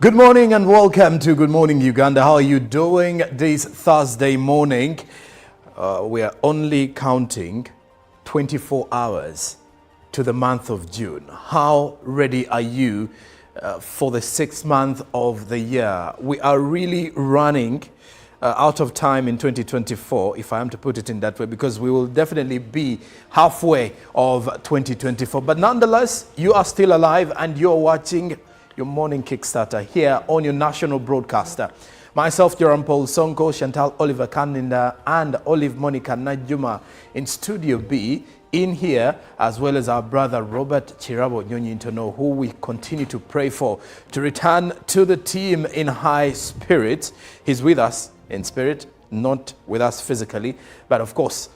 Good morning and welcome to Good Morning Uganda. How are you doing this Thursday morning? We are only counting 24 hours to the month of June. How ready are you for the 6th month of the year? We are really running out of time in 2024, if I am to put it in that way, because we will definitely be halfway of 2024. But nonetheless, you are still alive and you're watching your morning Kickstarter here on your national broadcaster. Myself, Joram Paul Sonko, Chantal Oliver Kaninda, and Olive Monica Najuma in Studio B, in here, as well as our brother Robert Chirabo Nyonyintono, who we continue to pray for to return to the team in high spirits. He's with us in spirit, not with us physically, but of course,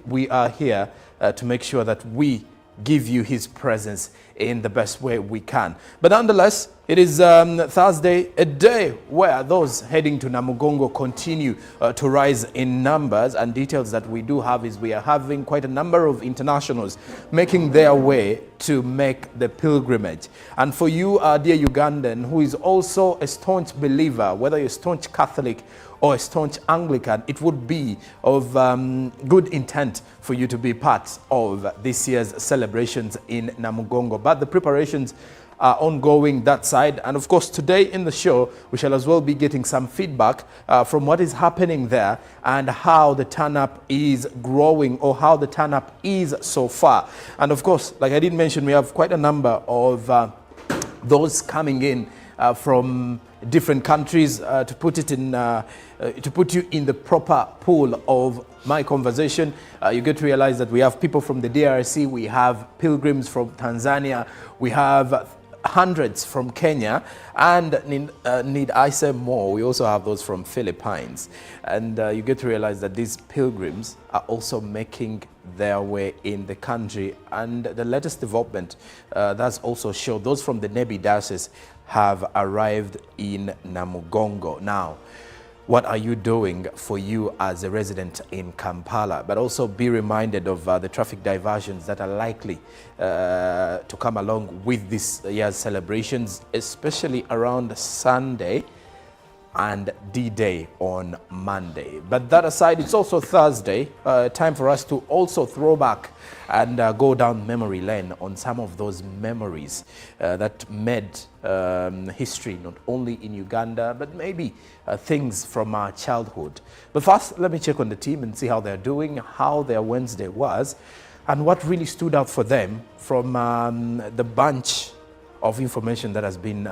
we are here to make sure that we give you his presence in the best way we can. But nonetheless, it is Thursday, a day where those heading to Namugongo continue to rise in numbers, and details that we do have is we are having quite a number of internationals making their way to make the pilgrimage. And for you, our dear Ugandan, who is also a staunch believer, whether you're a staunch Catholic or a staunch Anglican, it would be of good intent for you to be part of this year's celebrations in Namugongo. But the preparations are ongoing that side. And of course, today in the show, we shall as well be getting some feedback from what is happening there and how the turn-up is growing, or how the turn-up is so far. And of course, like I did mention, we have quite a number of those coming in from different countries to put it in, to put you in the proper pool of my conversation. You get to realize that we have people from the DRC, we have pilgrims from Tanzania, we have hundreds from Kenya, and need I say more, we also have those from Philippines. And you get to realize that these pilgrims are also making their way in the country. And the latest development that's also showed, those from the Nebi diocese have arrived in Namugongo. Now, what are you doing for you as a resident in Kampala? But also be reminded of the traffic diversions that are likely to come along with this year's celebrations, especially around Sunday and D-Day on Monday. But that aside, it's also Thursday, time for us to also throw back and go down memory lane on some of those memories that made history not only in Uganda, but maybe things from our childhood. But first, let me check on the team and see how they're doing, how their Wednesday was, and what really stood out for them from the bunch of information that has been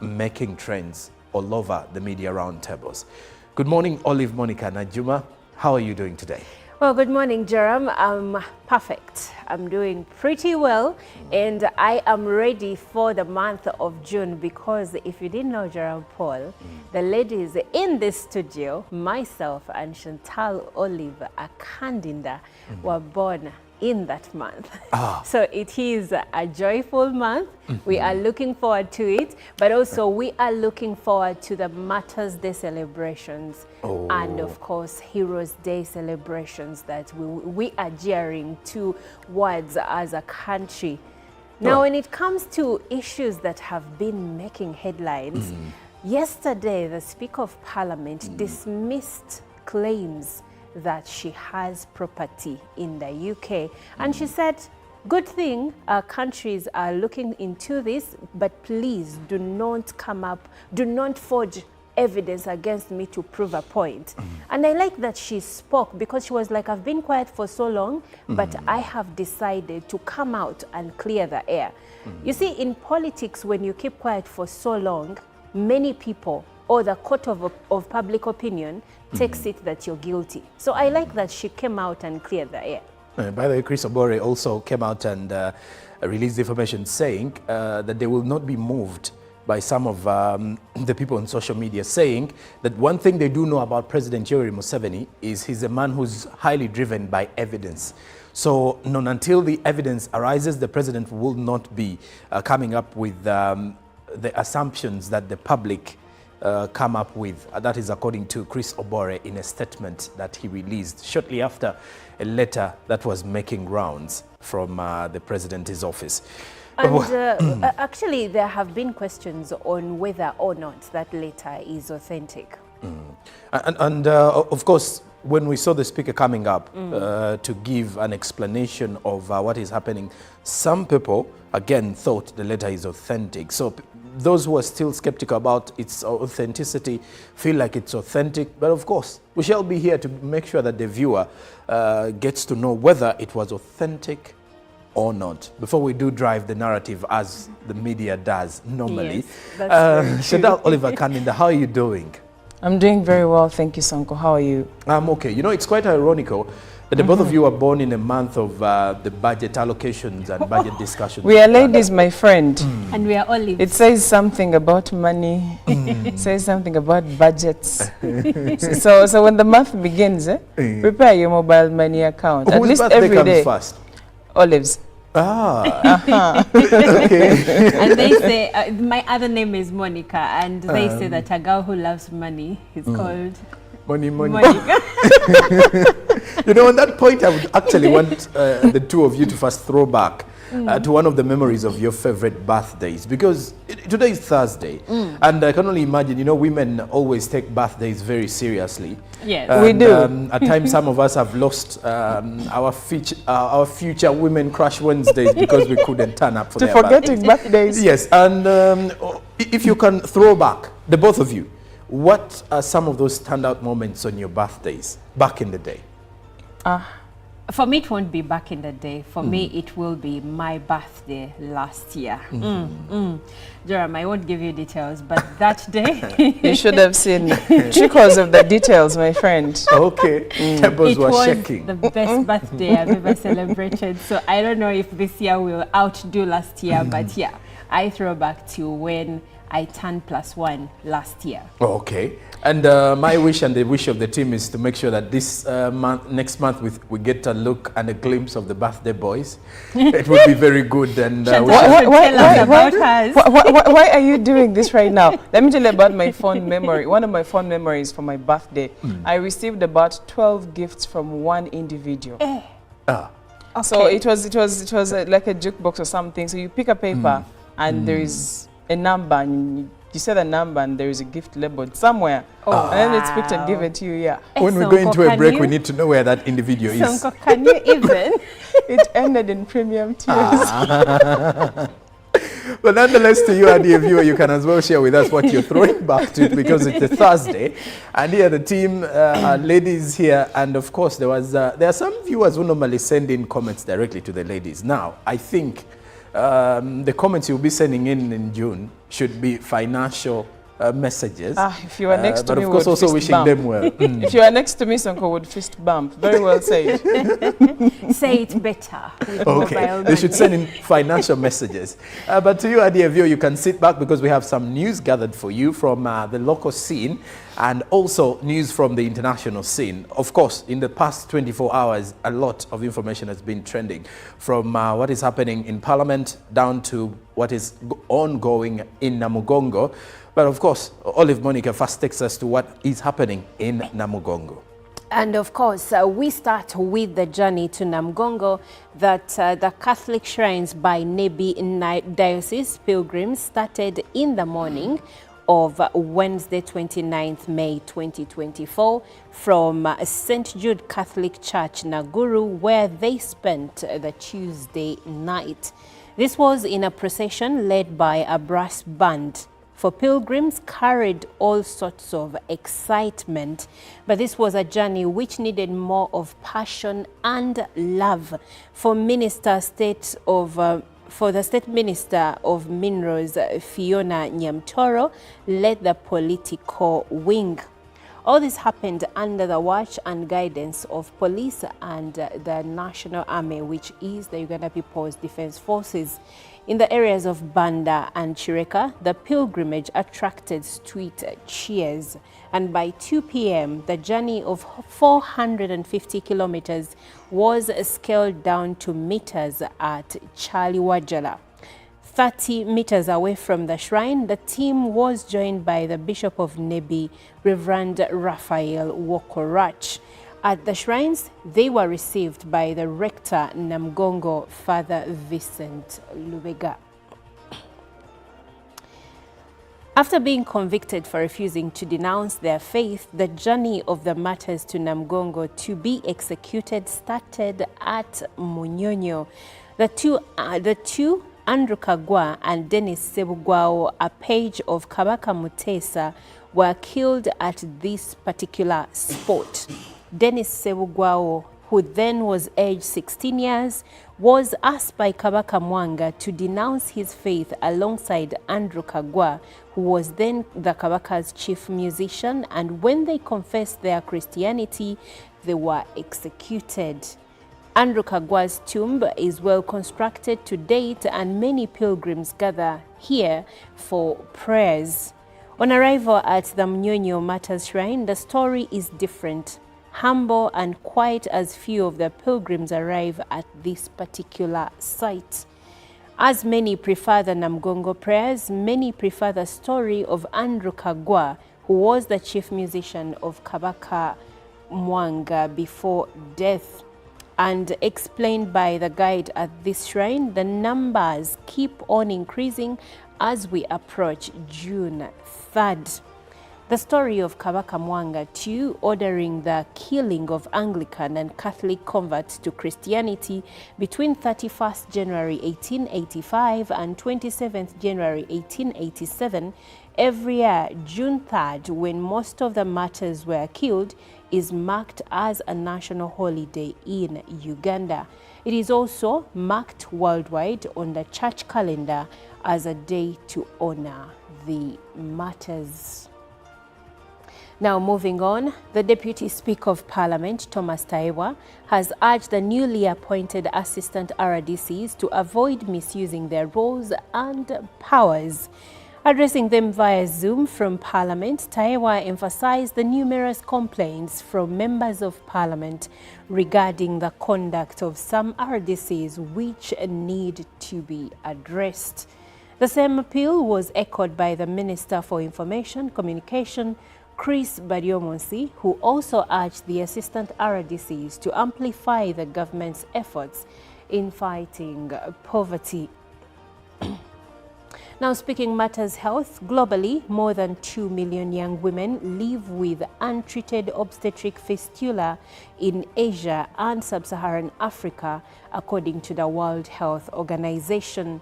making trends all over the media roundtables. Good morning, Olive Monica Najuma. How are you doing today? Well, good morning, Jerome. I'm perfect. I'm doing pretty well, and I am ready for the month of June, because if you didn't know, Jerome Paul, the ladies in this studio, myself and Chantal Olive Akandinda, were born in that month. So it is a joyful month. We are looking forward to it, but also we are looking forward to the Martyrs' Day celebrations and of course Heroes' Day celebrations that we are gearing towards as a country. Now, when it comes to issues that have been making headlines, yesterday the Speaker of Parliament dismissed claims that she has property in the UK. And she said, good thing countries are looking into this, but please do not do not forge evidence against me to prove a point. And I like that she spoke, because she was like, I've been quiet for so long, but I have decided to come out and clear the air. You see, in politics, when you keep quiet for so long, many people, or the court of public opinion, takes it that you're guilty. So I like that she came out and cleared the air. By the way, Chris Obore also came out and released information saying that they will not be moved by some of the people on social media, saying that one thing they do know about President Yoweri Museveni is he's a man who's highly driven by evidence. So until the evidence arises, the president will not be coming up with the assumptions that the public come up with. That is according to Chris Obore in a statement that he released shortly after a letter that was making rounds from the president's office. And actually, there have been questions on whether or not that letter is authentic. And of course, when we saw the speaker coming up to give an explanation of what is happening, some people, again, thought the letter is authentic. So those who are still skeptical about its authenticity feel like it's authentic. But of course, we shall be here to make sure that the viewer gets to know whether it was authentic or not, before we do drive the narrative as the media does normally. Yes, that's Shadal Oliver Kaninda, how are you doing? I'm doing very well, thank you, Sonko. How are you? I'm okay. You know, it's quite ironical that the both of you were born in a month of the budget allocations and budget discussions. We are ladies, my friend. And we are olives. It says something about money. It says something about budgets. so when the month begins, prepare your mobile money account. At Whose least birthday every comes day. first? Olives. Ah, okay. And they say, my other name is Monica, and they say that a girl who loves money is called Money. Monica. You know, on that point, I would actually want the two of you to first throw back to one of the memories of your favorite birthdays, because today is Thursday, and I can only imagine, you know, women always take birthdays very seriously. Yes. And, We do. At times, some of us have lost our future Women Crush Wednesdays because we couldn't turn up for To their forgetting birthdays. Yes, and if you can throw back, the both of you, what are some of those standout moments on your birthdays back in the day? For me, it won't be back in the day. For me, it will be my birthday last year. Joram, I won't give you details, but that day... You should have seen trickles of the details, my friend. Okay, tables It were was shaking. the best birthday I've ever celebrated. So I don't know if this year will outdo last year, but yeah, I throw back to when I turned +1 last year. Okay, and my wish and the wish of the team is to make sure that this next month we get a look and a glimpse of the birthday boys. It would be very good. And we shall- Why are you doing this right now? Let me tell you about my fond memory. One of my fond memories for my birthday, I received about 12 gifts from one individual. So it was like a jukebox or something. So you pick a paper and there is a number, and you say the number, and there is a gift labeled somewhere. And then it's picked and given to you. Yeah. When we go into a break, we need to know where that individual is. Sonko, can you even? It ended in premium tears. But nonetheless, to you, our dear viewer, you can as well share with us what you're throwing back to, because it's a Thursday. And here the team, ladies here, and of course there are some viewers who normally send in comments directly to the ladies. Now, I think the comments you'll be sending in June should be financial messages. If you are next to but me, of course would also fist wishing bump. them well. If you are next to me, Sonko would fist bump. Very well said. Say it better. With Okay, mobile they should money. send in financial messages. But to you, our dear viewer, you can sit back because we have some news gathered for you from the local scene and also news from the international scene. Of course, in the past 24 hours, a lot of information has been trending, from what is happening in Parliament down to what is ongoing in Namugongo. But of course, Olive Monica first takes us to what is happening in Namugongo. And of course, we start with the journey to Namugongo that the Catholic Shrines by Nebi Diocese pilgrims started in the morning of Wednesday, 29th May 2024 from St. Jude Catholic Church, Naguru, where they spent the Tuesday night. This was in a procession led by a brass band. For pilgrims carried all sorts of excitement, but this was a journey which needed more of passion and love. For the State Minister of Minerals, Fiona Nyamtoro, led the political wing. All this happened under the watch and guidance of police and the National Army, which is the Uganda People's Defense Forces. In the areas of Banda and Chireka, the pilgrimage attracted street cheers. And by 2 p.m., the journey of 450 kilometers was scaled down to meters at Chaliwajala. 30 meters away from the shrine, the team was joined by the Bishop of Nebi, Reverend Raphael Wokorach. At the shrines, they were received by the rector Namugongo, Father Vincent Lubega. After being convicted for refusing to denounce their faith, the journey of the martyrs to Namgongo to be executed started at Munyonyo. The two Andrew Kagwa and Dennis Sebugwao, a page of Kabaka Mutesa, were killed at this particular spot. Dennis Sebugwao, who then was aged 16 years, was asked by Kabaka Mwanga to denounce his faith alongside Andrew Kagwa, who was then the Kabaka's chief musician, and when they confessed their Christianity, they were executed. Andrew Kagwa's tomb is well constructed to date, and many pilgrims gather here for prayers. On arrival at the Munyonyo Martyrs Shrine, the story is different. Humble and quiet as few of the pilgrims arrive at this particular site. As many prefer the Namgongo prayers, many prefer the story of Andrew Kagwa, who was the chief musician of Kabaka Mwanga before death. And explained by the guide at this shrine, the numbers keep on increasing as we approach June 3rd. The story of Kabaka Mwanga too, ordering the killing of Anglican and Catholic converts to Christianity between 31st January 1885 and 27th January 1887, every year, June 3rd, when most of the martyrs were killed, is marked as a national holiday in Uganda. It is also marked worldwide on the church calendar as a day to honor the martyrs. Now moving on, the Deputy Speaker of Parliament, Thomas Taiwa, has urged the newly appointed Assistant RDCs to avoid misusing their roles and powers. Addressing them via Zoom from Parliament, Taiwa emphasized the numerous complaints from members of Parliament regarding the conduct of some RDCs which need to be addressed. The same appeal was echoed by the Minister for Information Communication, Chris Bariomonsi, who also urged the assistant RDCs to amplify the government's efforts in fighting poverty. Now, speaking matters health, globally, more than 2 million young women live with untreated obstetric fistula in Asia and Sub-Saharan Africa, according to the World Health Organization.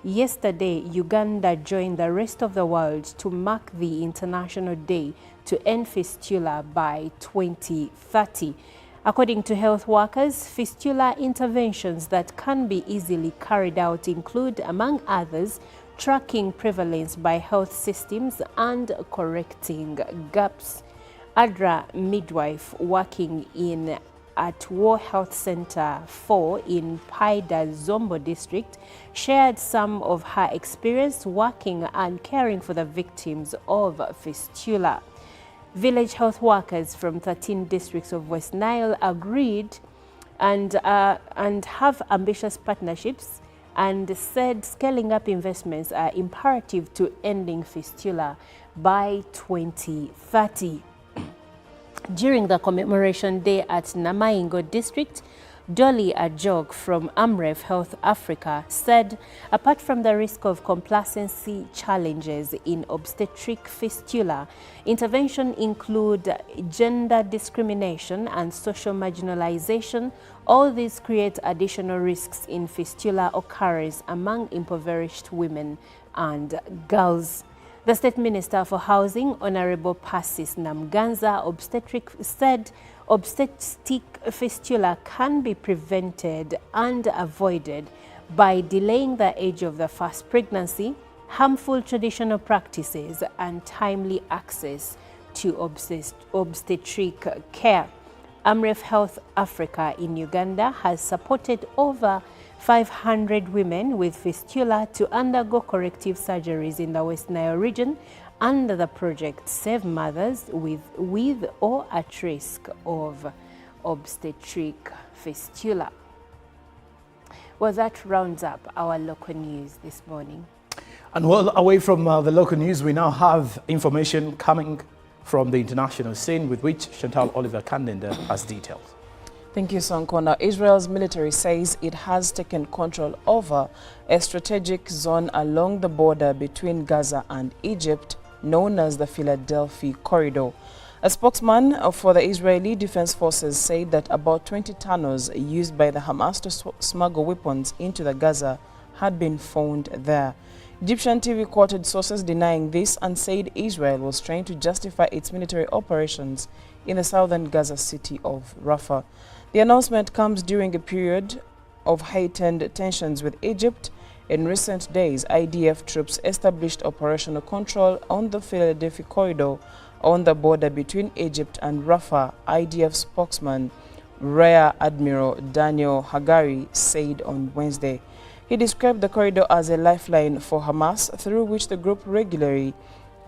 Yesterday, Uganda joined the rest of the world to mark the International Day to End Fistula by 2030. According to health workers, fistula interventions that can be easily carried out include, among others, tracking prevalence by health systems and correcting gaps. Adra midwife working at War Health Center 4 in Paida Zombo district shared some of her experience working and caring for the victims of fistula. Village health workers from 13 districts of West Nile agreed and have ambitious partnerships and said scaling up investments are imperative to ending fistula by 2030. During the commemoration day at Namaingo district, Dolly Ajog from Amref Health Africa said, apart from the risk of complacency challenges in obstetric fistula, intervention include gender discrimination and social marginalization. All these create additional risks in fistula occurrence among impoverished women and girls. The State Minister for Housing, Honorable Persis Namganza, said obstetric fistula can be prevented and avoided by delaying the age of the first pregnancy, harmful traditional practices, and timely access to obstetric care. Amref Health Africa in Uganda has supported over 500 women with fistula to undergo corrective surgeries in the West Nile region under the project Save Mothers with or at risk of obstetric fistula. Well, that rounds up our local news this morning. And well, away from the local news, we now have information coming from the international scene with which Chantal Oliver Kandenda has details. Thank you, Sonko. Now, Israel's military says it has taken control over a strategic zone along the border between Gaza and Egypt, known as the Philadelphia Corridor. A spokesman for the Israeli Defense Forces said that about 20 tunnels used by the Hamas to smuggle weapons into the Gaza had been found there. Egyptian TV quoted sources denying this and said Israel was trying to justify its military operations in the southern Gaza city of Rafah. The announcement comes during a period of heightened tensions with Egypt. In recent days, IDF troops established operational control on the Philadelphia Corridor on the border between Egypt and Rafah, IDF spokesman Rear Admiral Daniel Hagari said on Wednesday. He described the corridor as a lifeline for Hamas, through which the group regularly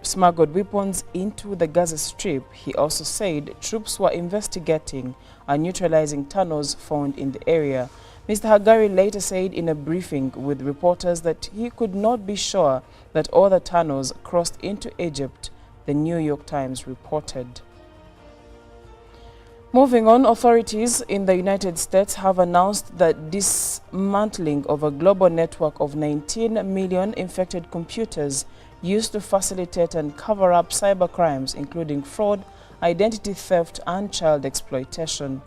smuggled weapons into the Gaza Strip. He also said troops were investigating and neutralizing tunnels found in the area. Mr. Hagari later said in a briefing with reporters that he could not be sure that all the tunnels crossed into Egypt, the New York Times reported. Moving on, authorities in the United States have announced the dismantling of a global network of 19 million infected computers used to facilitate and cover up cybercrimes, including fraud, identity theft, and child exploitation.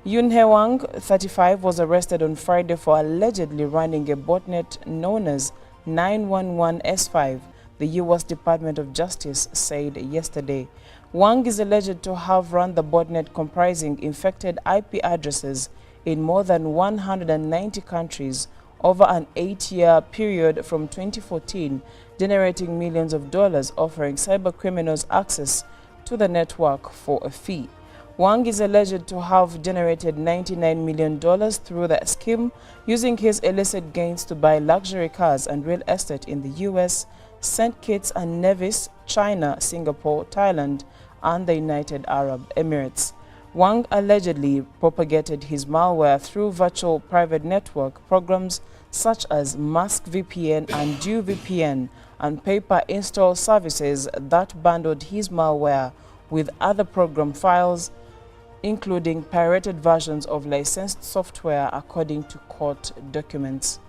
Yun He Wang, 35, was arrested on Friday for allegedly running a botnet known as 911S5, the U.S. Department of Justice said yesterday. Wang is alleged to have run the botnet comprising infected IP addresses in more than 190 countries over an 8-year period from 2014, generating millions of dollars, offering cybercriminals access to the network for a fee. Wang is alleged to have generated $99 million through the scheme, using his illicit gains to buy luxury cars and real estate in the U.S., St. Kitts and Nevis, China, Singapore, Thailand, and the United Arab Emirates. Wang allegedly propagated his malware through virtual private network programs such as Mask VPN and Dew VPN and pay-per-install services that bundled his malware with other program files, including pirated versions of licensed software, according to court documents.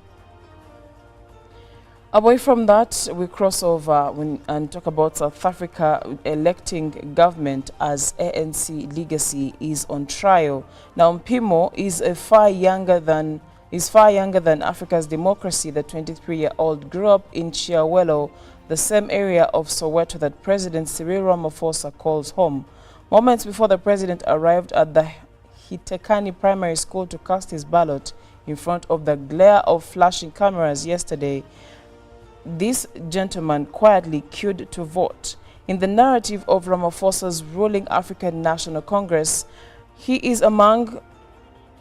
Away from that, we cross over and talk about South Africa electing government as ANC legacy is on trial. Now, Mpimo is far younger than Africa's democracy. The 23-year-old grew up in Chiawelo, the same area of Soweto that President Cyril Ramaphosa calls home. Moments before the president arrived at the Hitekani Primary School to cast his ballot in front of the glare of flashing cameras yesterday, this gentleman quietly queued to vote. In the narrative of Ramaphosa's ruling African National Congress, he is among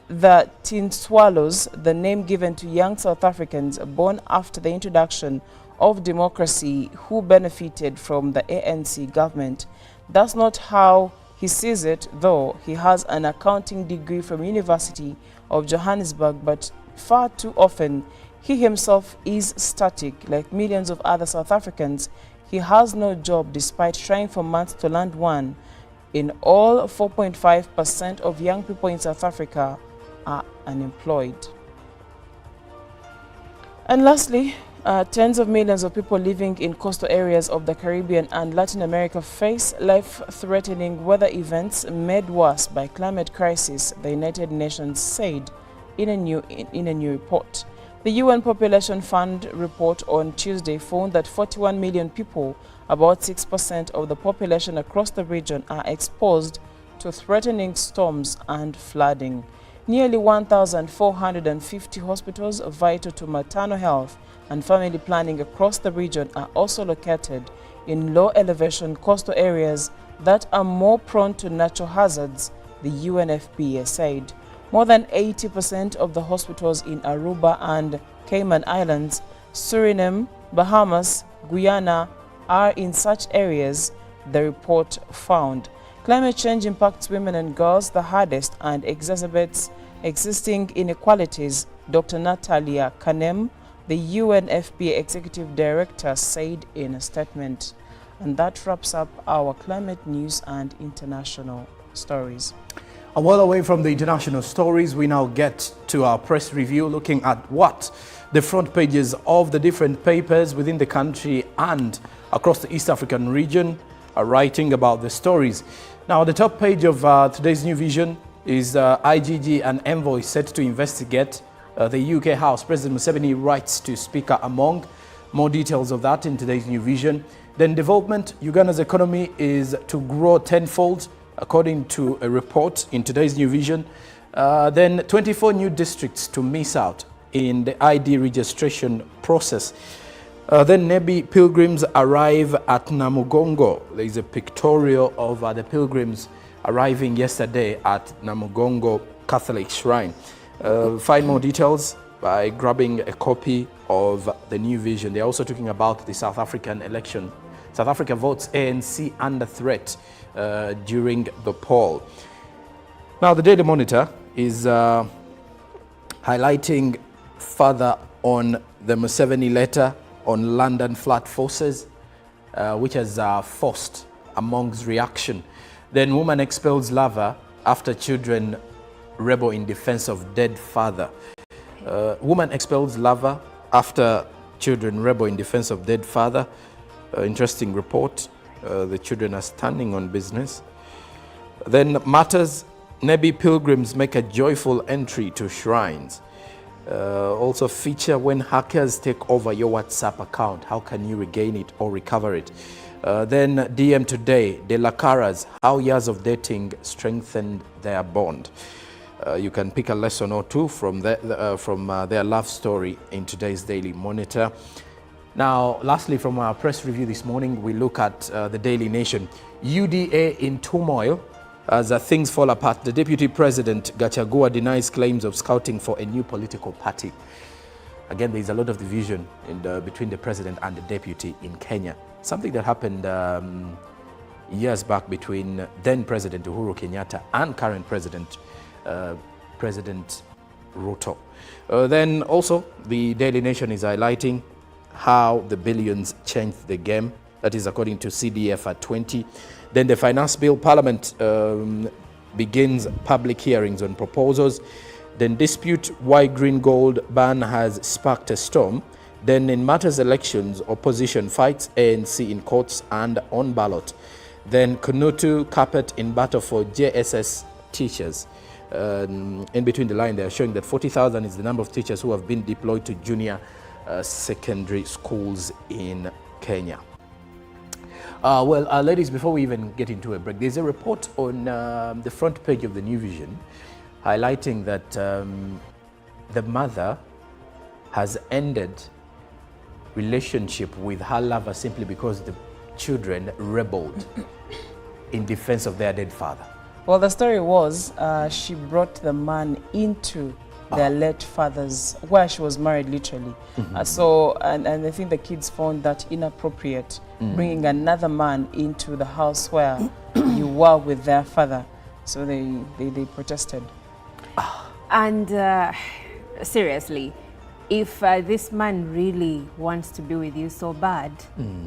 the Tin Swallows, the name given to young South Africans born after the introduction of democracy who benefited from the ANC government. That's not how he sees it, though. He has an accounting degree from University of Johannesburg, but far too often he himself is static. Like millions of other South Africans, he has no job despite trying for months to land one. In all, 4.5% of young people in South Africa are unemployed. And lastly, tens of millions of people living in coastal areas of the Caribbean and Latin America face life-threatening weather events made worse by climate crisis, the United Nations said in a new report. The UN Population Fund report on Tuesday found that 41 million people, about 6% of the population across the region, are exposed to threatening storms and flooding. Nearly 1,450 hospitals vital to maternal health and family planning across the region are also located in low-elevation coastal areas that are more prone to natural hazards, the UNFPA said. More than 80% of the hospitals in Aruba and Cayman Islands, Suriname, Bahamas, Guyana are in such areas, the report found. Climate change impacts women and girls the hardest and exacerbates existing inequalities, Dr. Natalia Kanem, the UNFPA Executive Director, said in a statement. And that wraps up our climate news and international stories. And well away from the international stories, we now get to our press review, looking at what the front pages of the different papers within the country and across the East African region are writing about the stories. Now, the top page of today's New Vision is IGG and envoy set to investigate the UK House. President Museveni writes to Speaker Among. More details of that in today's New Vision. Then development, Uganda's economy is to grow tenfold, according to a report in today's New Vision. Then 24 new districts to miss out in the ID registration process. Then Nebi pilgrims arrive at Namugongo. There is a pictorial of the pilgrims arriving yesterday at Namugongo Catholic Shrine. Find more details by grabbing a copy of the New Vision. They're also talking about the South African election. South Africa votes ANC under threat during the poll. Now, the Daily Monitor is highlighting further on the Museveni letter on London flat forces, which has forced Among's reaction. Then woman expels lover after children rebel in defense of dead father. Woman expels lover after children rebel in defense of dead father. Interesting report. The children are standing on business. Then matters, Nebi pilgrims make a joyful entry to shrines. Also feature when hackers take over your WhatsApp account. How can you regain it or recover it? Then DM Today, De La Caras, how years of dating strengthened their bond. You can pick a lesson or two from their love story in today's Daily Monitor. Now, lastly, from our press review this morning, we look at the Daily Nation. UDA in turmoil as things fall apart. The Deputy President, Gachagua, denies claims of scouting for a new political party. Again, there is a lot of division between the President and the Deputy in Kenya. Something that happened years back between then President Uhuru Kenyatta and current President Ruto. Then also, the Daily Nation is highlighting how the billions changed the game. That is according to CDF at 20. Then the Finance Bill, Parliament begins public hearings on proposals. Then dispute why green gold ban has sparked a storm. Then in matters elections, opposition fights ANC in courts and on ballot. Then Kunutu carpet in battle for JSS teachers. In between the line, they are showing that 40,000 is the number of teachers who have been deployed to junior secondary schools in Kenya. Ladies, before we even get into a break, there's a report on the front page of the New Vision highlighting that the mother has ended relationship with her lover simply because the children rebelled in defense of their dead father. Well, the story was she brought the man into their late father's, where she was married literally. And I think the kids found that inappropriate, bringing another man into the house where you were with their father. So they protested. And seriously, if this man really wants to be with you so bad,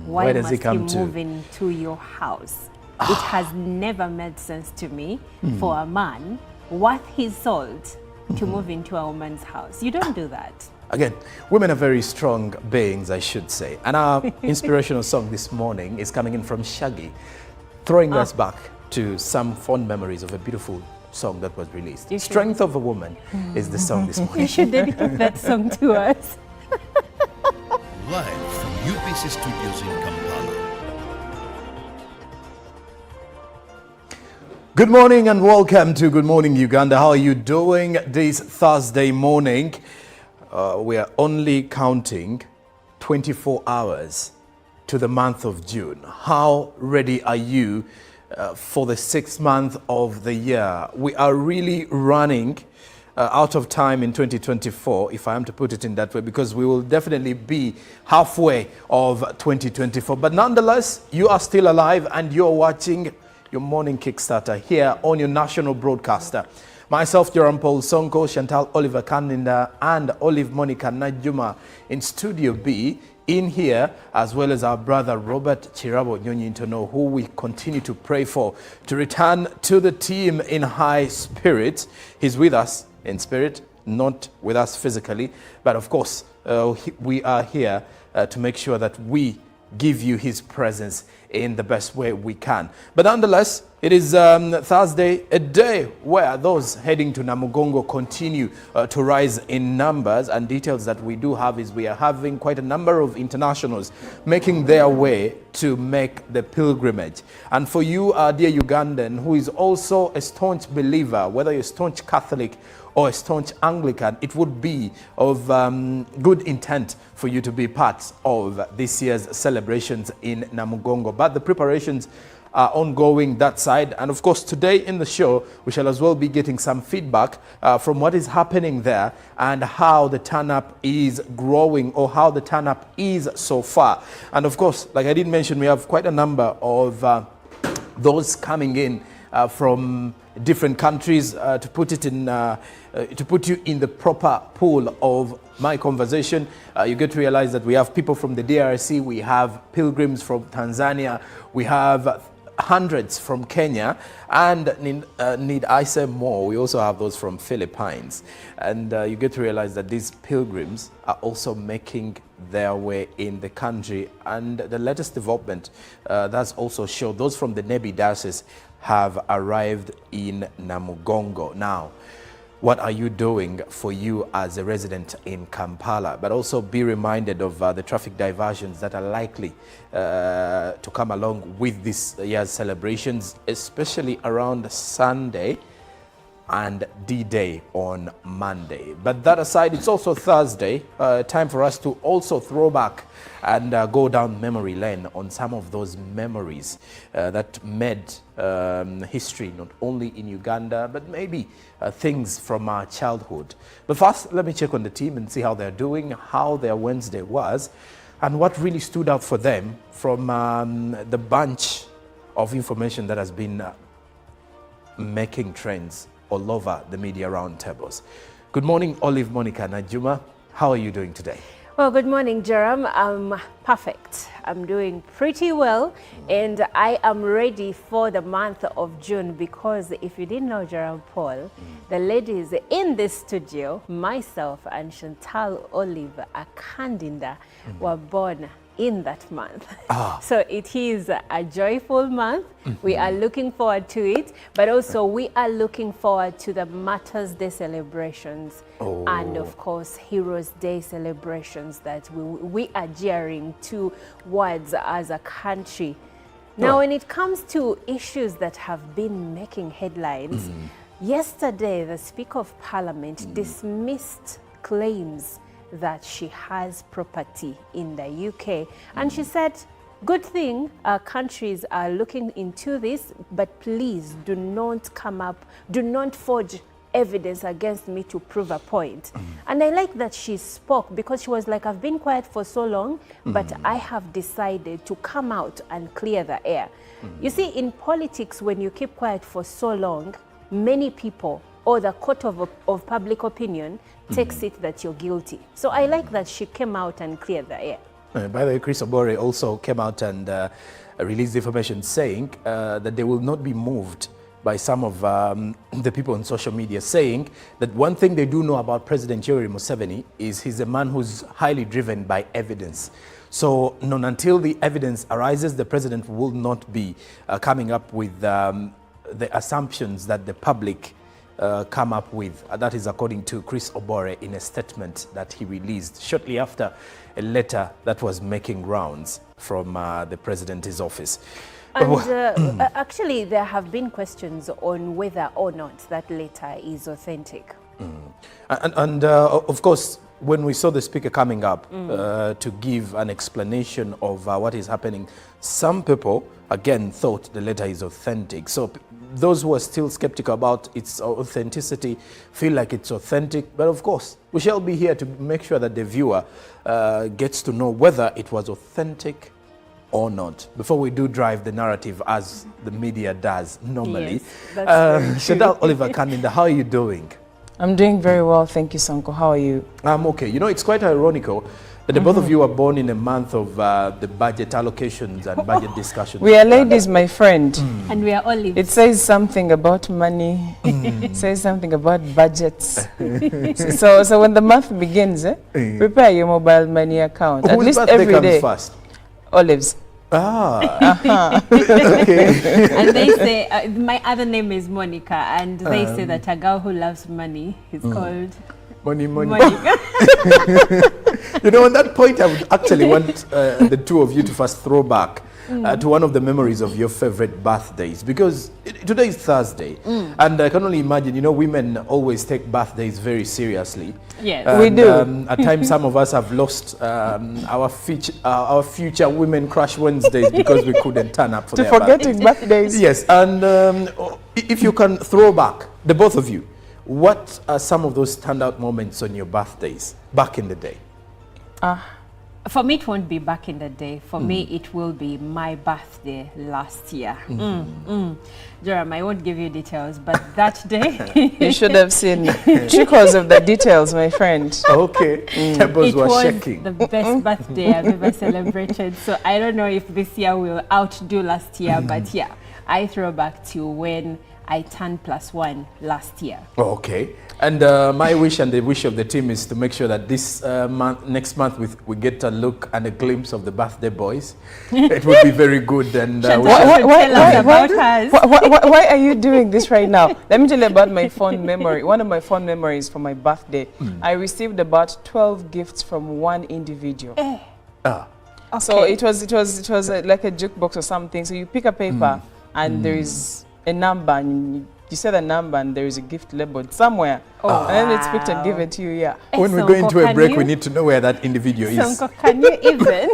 why does must he come move into your house? It has never made sense to me for a man worth his salt to move into a woman's house. You don't do that. Again, women are very strong beings, I should say. And our inspirational song this morning is coming in from Shaggy, throwing us back to some fond memories of a beautiful song that was released. Strength of a Woman is the song this morning. You should dedicate that song to us. Live from UPC Studios in Kampala. Good morning and welcome to Good Morning Uganda. How are you doing this Thursday morning? We are only counting 24 hours to the month of June. How ready are you for the 6th month of the year? We are really running out of time in 2024, if I am to put it in that way, because we will definitely be halfway of 2024. But nonetheless, you are still alive and you're watching your morning Kickstarter here on your national broadcaster. Myself, Joram Paul Sonko, Chantal Oliver Kaninda, and Olive Monica Najuma in Studio B in here, as well as our brother Robert Chirabo Nyonyintono, who we continue to pray for to return to the team in high spirits. He's with us in spirit, not with us physically, but of course, we are here to make sure that we give you his presence in the best way we can. But nonetheless, it is Thursday, a day where those heading to Namugongo continue to rise in numbers, and details that we do have is we are having quite a number of internationals making their way to make the pilgrimage. And for you, our dear Ugandan, who is also a staunch believer, whether you're staunch Catholic or a staunch Anglican, it would be of good intent for you to be part of this year's celebrations in Namugongo. But the preparations are ongoing that side. And of course, today in the show, we shall as well be getting some feedback from what is happening there and how the turn-up is growing, or how the turn-up is so far. And of course, like I did mention, we have quite a number of those coming in from different countries to put it in, to put you in the proper pool of my conversation. You get to realize that we have people from the DRC, we have pilgrims from Tanzania, we have hundreds from Kenya, and need I say more, we also have those from Philippines. And you get to realize that these pilgrims are also making their way in the country. And the latest development that's also showed, those from the Nebi diocese have arrived in Namugongo. Now, what are you doing for you as a resident in Kampala? But also be reminded of the traffic diversions that are likely to come along with this year's celebrations, especially around Sunday and D-Day on Monday. But that aside, it's also Thursday, time for us to also throw back and go down memory lane on some of those memories that made history not only in Uganda, but maybe things from our childhood. But first, let me check on the team and see how they're doing, how their Wednesday was, and what really stood out for them from the bunch of information that has been making trends all over the media roundtables. Good morning, Olive Monica Najuma. How are you doing today? Well, good morning, Jerome. I'm perfect. I'm doing pretty well, and I am ready for the month of June, because if you didn't know, Jerome Paul, the ladies in this studio, myself and Chantal Olive Akandinda, were born in that month. So it is a joyful month. We are looking forward to it, but also we are looking forward to the Martyrs' Day celebrations and of course Heroes' Day celebrations that we are gearing towards as a country. Now, when it comes to issues that have been making headlines, yesterday the Speaker of Parliament dismissed claims that she has property in the UK. And she said, good thing countries are looking into this, but please do not do not forge evidence against me to prove a point. And I like that she spoke, because she was like, I've been quiet for so long, but I have decided to come out and clear the air. You see, in politics, when you keep quiet for so long, many people, or the court of public opinion, takes it that you're guilty. So I like that she came out and cleared the air. By the way, Chris Obore also came out and released information saying that they will not be moved by some of the people on social media, saying that one thing they do know about President Yoweri Museveni is he's a man who's highly driven by evidence. So until the evidence arises, the president will not be coming up with the assumptions that the public come up with. That is according to Chris Obore in a statement that he released shortly after a letter that was making rounds from the president's office. And actually, there have been questions on whether or not that letter is authentic. And of course, when we saw the speaker coming up to give an explanation of what is happening, some people, again, thought the letter is authentic. So those who are still skeptical about its authenticity feel like it's authentic. But of course, we shall be here to make sure that the viewer gets to know whether it was authentic or not, before we do drive the narrative as the media does normally. Yes, that's Chantal Oliver Kandinda, how are you doing? I'm doing very well, thank you, Sanko. How are you? I'm okay. You know, it's quite ironical But the both of you were born in a month of the budget allocations and budget discussions. We are ladies, my friend. And we are olives. It says something about money. It says something about budgets. so when the month begins, prepare your mobile money account. At least every day. First? Olives. Ah. Okay. And they say, my other name is Monica, and they say that a girl who loves money is called Money. Monica. You know, on that point, I would actually want the two of you to first throw back to one of the memories of your favorite birthdays, because today is Thursday, and I can only imagine, you know, women always take birthdays very seriously. Yes. And, We do. At times, some of us have lost our future Women Crush Wednesdays because we couldn't turn up for To their forgetting birthdays. Yes, and if you can throw back, the both of you, what are some of those standout moments on your birthdays back in the day? For me, it won't be back in the day. For me, it will be my birthday last year. Joram, I won't give you details, but that day... You should have seen trickles of the details, my friend. Okay, tables were was shaking. the best birthday I've ever celebrated. So I don't know if this year will outdo last year, but yeah, I throw back to when I turned +1 last year. Okay, and my wish and the wish of the team is to make sure that this next month we get a look and a glimpse of the birthday boys. It would be very good. And Why are you doing this right now? Let me tell you about my fond memory. One of my fond memories for my birthday. I received about 12 gifts from one individual. So it was like a jukebox or something. So you pick a paper and there is a number, and you say the number, and there is a gift labeled somewhere. And then it's picked and given to you. Yeah. When we go into a break, we need to know where that individual is. Sonko, can you even?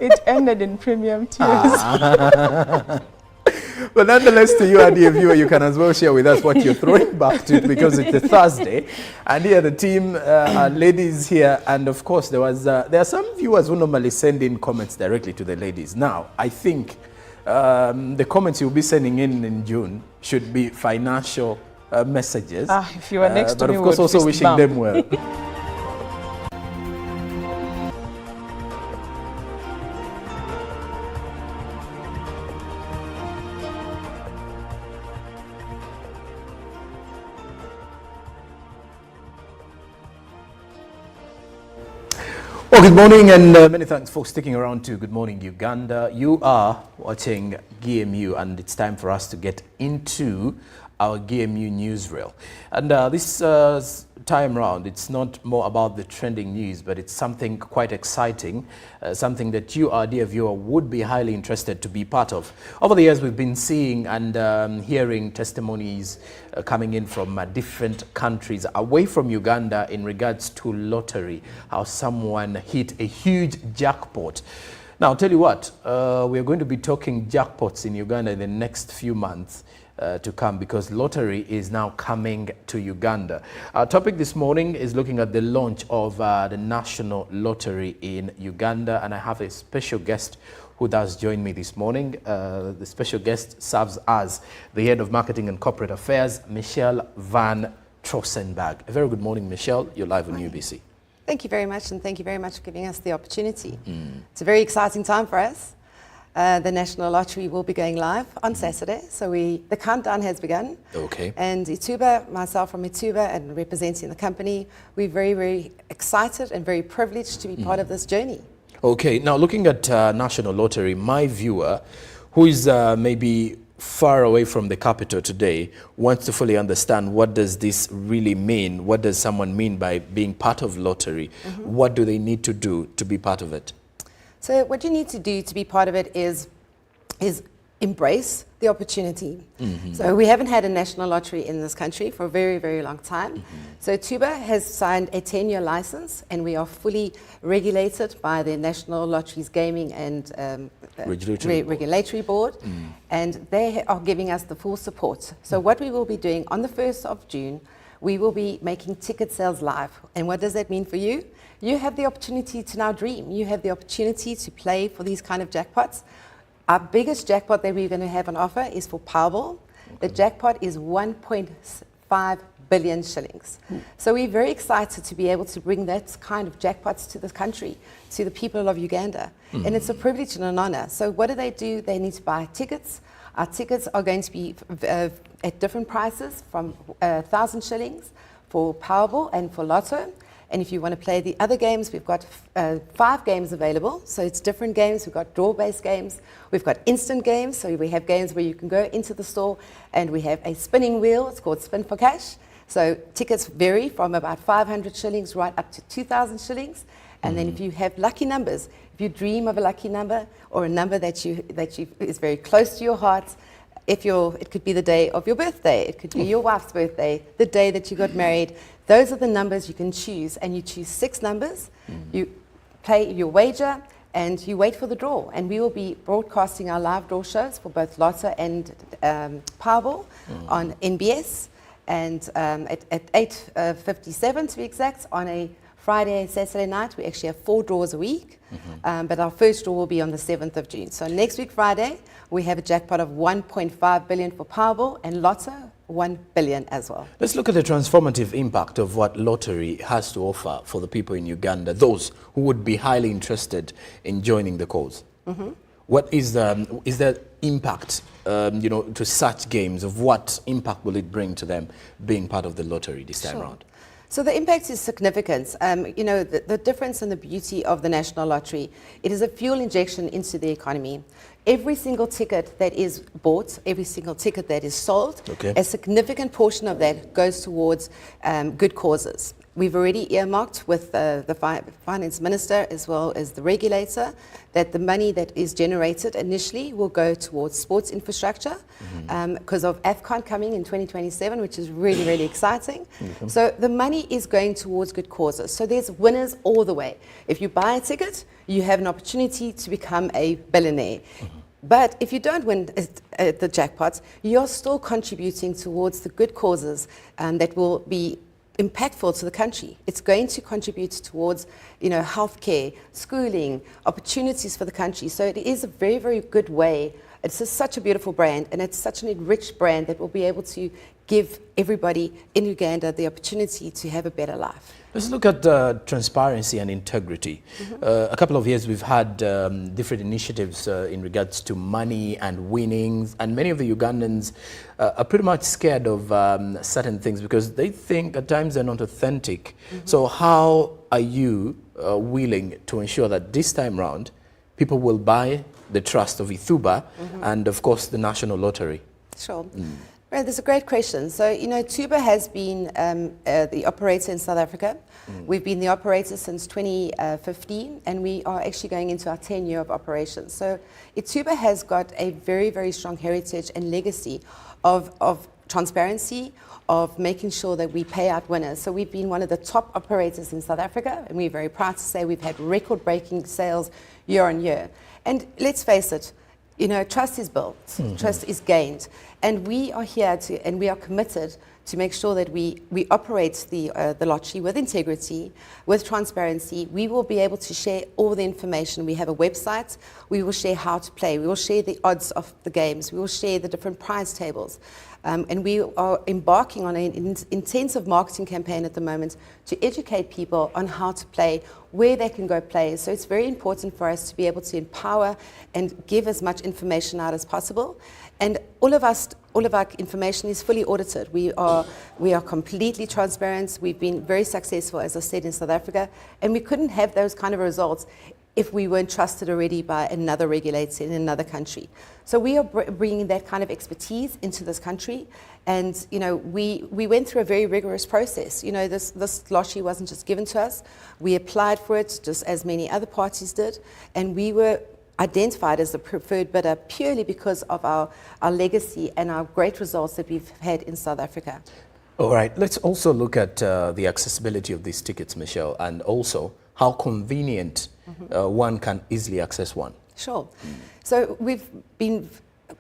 It ended in premium tears. But nonetheless, to you, our dear viewer, you can as well share with us what you're throwing back to, because it's a Thursday. And here the team, ladies here, and of course there are some viewers who normally send in comments directly to the ladies. Now, I think the comments you'll be sending in June should be financial messages. If you are next to but me, of course we would also fist wishing bump. them well. Well, good morning, and many thanks for sticking around to Good Morning Uganda. You are watching GMU, and it's time for us to get into our GMU newsreel. And this time round, it's not more about the trending news, but it's something quite exciting, something that you, our dear viewer, would be highly interested to be part of. Over the years, we've been seeing and hearing testimonies coming in from different countries away from Uganda in regards to lottery, how someone hit a huge jackpot. Now, I'll tell you what, we're going to be talking jackpots in Uganda in the next few months to come, because lottery is now coming to Uganda. Our topic this morning is looking at the launch of the National Lottery in Uganda, and I have a special guest who does join me this morning. The special guest serves as the Head of Marketing and Corporate Affairs, Michelle Van Trossenberg. A very good morning, Michelle. You're live on UBC. Thank you very much, and thank you very much for giving us the opportunity. It's a very exciting time for us. The National Lottery will be going live on Saturday, so the countdown has begun. Okay. And Ituba, myself from Ituba and representing the company, we're very, very excited and very privileged to be part of this journey. Okay, now looking at National Lottery, my viewer, who is maybe far away from the capital today, wants to fully understand, what does this really mean? What does someone mean by being part of lottery? What do they need to do to be part of it? So what you need to do to be part of it is embrace the opportunity. So we haven't had a national lottery in this country for a very, very long time. So Tuba has signed a 10-year license, and we are fully regulated by the National Lotteries Gaming and Regulatory Board, and they are giving us the full support. So what we will be doing on the 1st of June, we will be making ticket sales live. And what does that mean for you? You have the opportunity to now dream. You have the opportunity to play for these kind of jackpots. Our biggest jackpot that we're going to have on offer is for Powerball. The jackpot is 1.5 billion shillings. So we're very excited to be able to bring that kind of jackpots to the country, to the people of Uganda. And it's a privilege and an honor. So what do? They need to buy tickets. Our tickets are going to be at different prices, from 1,000 shillings for Powerball and for Lotto. And if you want to play the other games, we've got 5 games available. So it's different games. We've got draw-based games. We've got instant games. So we have games where you can go into the store, and we have a spinning wheel. It's called Spin for Cash. So tickets vary from about 500 shillings right up to 2,000 shillings. And then if you have lucky numbers, if you dream of a lucky number or a number that is very close to your heart, it could be the day of your birthday, it could be your wife's birthday, the day that you got married. Those are the numbers you can choose, and you choose 6 numbers. You play your wager, and you wait for the draw. And we will be broadcasting our live draw shows for both Lotto and Powerball on NBS, and at 8:57 to be exact, on a Friday and Saturday night. We actually have 4 draws a week, but our first draw will be on the 7th of June. So next week, Friday, we have a jackpot of 1.5 billion for Powerball, and Lotto, 1 billion as well. Let's look at the transformative impact of what lottery has to offer for the people in Uganda, those who would be highly interested in joining the cause. What is the impact, to such games? Of what impact will it bring to them being part of the lottery this time around? So the impact is significant. The difference and the beauty of the National Lottery, it is a fuel injection into the economy. Every single ticket that is bought, every single ticket that is sold, a significant portion of that goes towards good causes. We've already earmarked with the finance minister as well as the regulator that the money that is generated initially will go towards sports infrastructure because of AFCON coming in 2027, which is really, really exciting. So the money is going towards good causes. So there's winners all the way. If you buy a ticket, you have an opportunity to become a billionaire. But if you don't win the jackpots, you're still contributing towards the good causes that will be impactful to the country. It's going to contribute towards, healthcare, schooling, opportunities for the country. So it is a very, very good way. It's just such a beautiful brand, and it's such an enriched brand that will be able to give everybody in Uganda the opportunity to have a better life. Let's look at transparency and integrity. A couple of years we've had different initiatives in regards to money and winnings, and many of the Ugandans are pretty much scared of certain things because they think at times they're not authentic. So how are you willing to ensure that this time round people will buy the trust of Ithuba and of course the National Lottery? Sure. Well, that's a great question. So, Tuba has been the operator in South Africa. We've been the operator since 2015, and we are actually going into our 10th year of operations. So, Tuba has got a very, very strong heritage and legacy of transparency, of making sure that we pay out winners. So we've been one of the top operators in South Africa, and we're very proud to say we've had record-breaking sales year on year. And let's face it, trust is built, trust is gained, and we are here and we are committed to make sure that we operate the lottery with integrity, with transparency. We will be able to share all the information. We have a website. We will share how to play. We will share the odds of the games. We will share the different prize tables. And we are embarking on an intensive marketing campaign at the moment to educate people on how to play, where they can go play. So it's very important for us to be able to empower and give as much information out as possible. And all of our information is fully audited. We are completely transparent. We've been very successful, as I said, in South Africa, and we couldn't have those kind of results if we weren't trusted already by another regulator in another country. So we are bringing that kind of expertise into this country, and we went through a very rigorous process. This lottery wasn't just given to us. We applied for it just as many other parties did, and we were identified as the preferred bidder purely because of our legacy and our great results that we've had in South Africa. All right, let's also look at the accessibility of these tickets, Michelle, and also how convenient one can easily access one. Sure. So we've been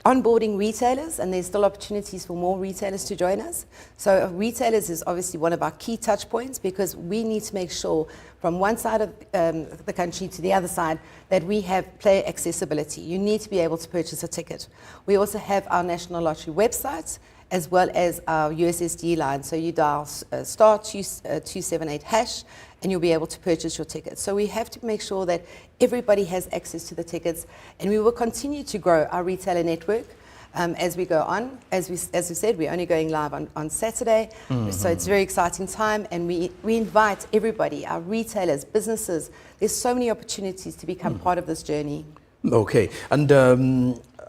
onboarding retailers, and there's still opportunities for more retailers to join us. So retailers is obviously one of our key touch points, because we need to make sure from one side of the country to the other side that we have player accessibility. You need to be able to purchase a ticket. We also have our National Lottery website, as well as our USSD line. So you dial star 278 hash, and you'll be able to purchase your tickets. So we have to make sure that everybody has access to the tickets, and we will continue to grow our retailer network as we go on. As we said, we're only going live on Saturday, so it's a very exciting time, and we invite everybody, our retailers, businesses. There's so many opportunities to become part of this journey. Okay, and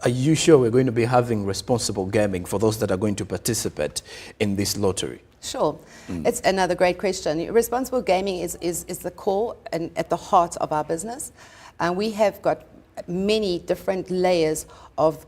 are you sure we're going to be having responsible gaming for those that are going to participate in this lottery? Sure. It's another great question. Responsible gaming is the core and at the heart of our business. And we have got many different layers of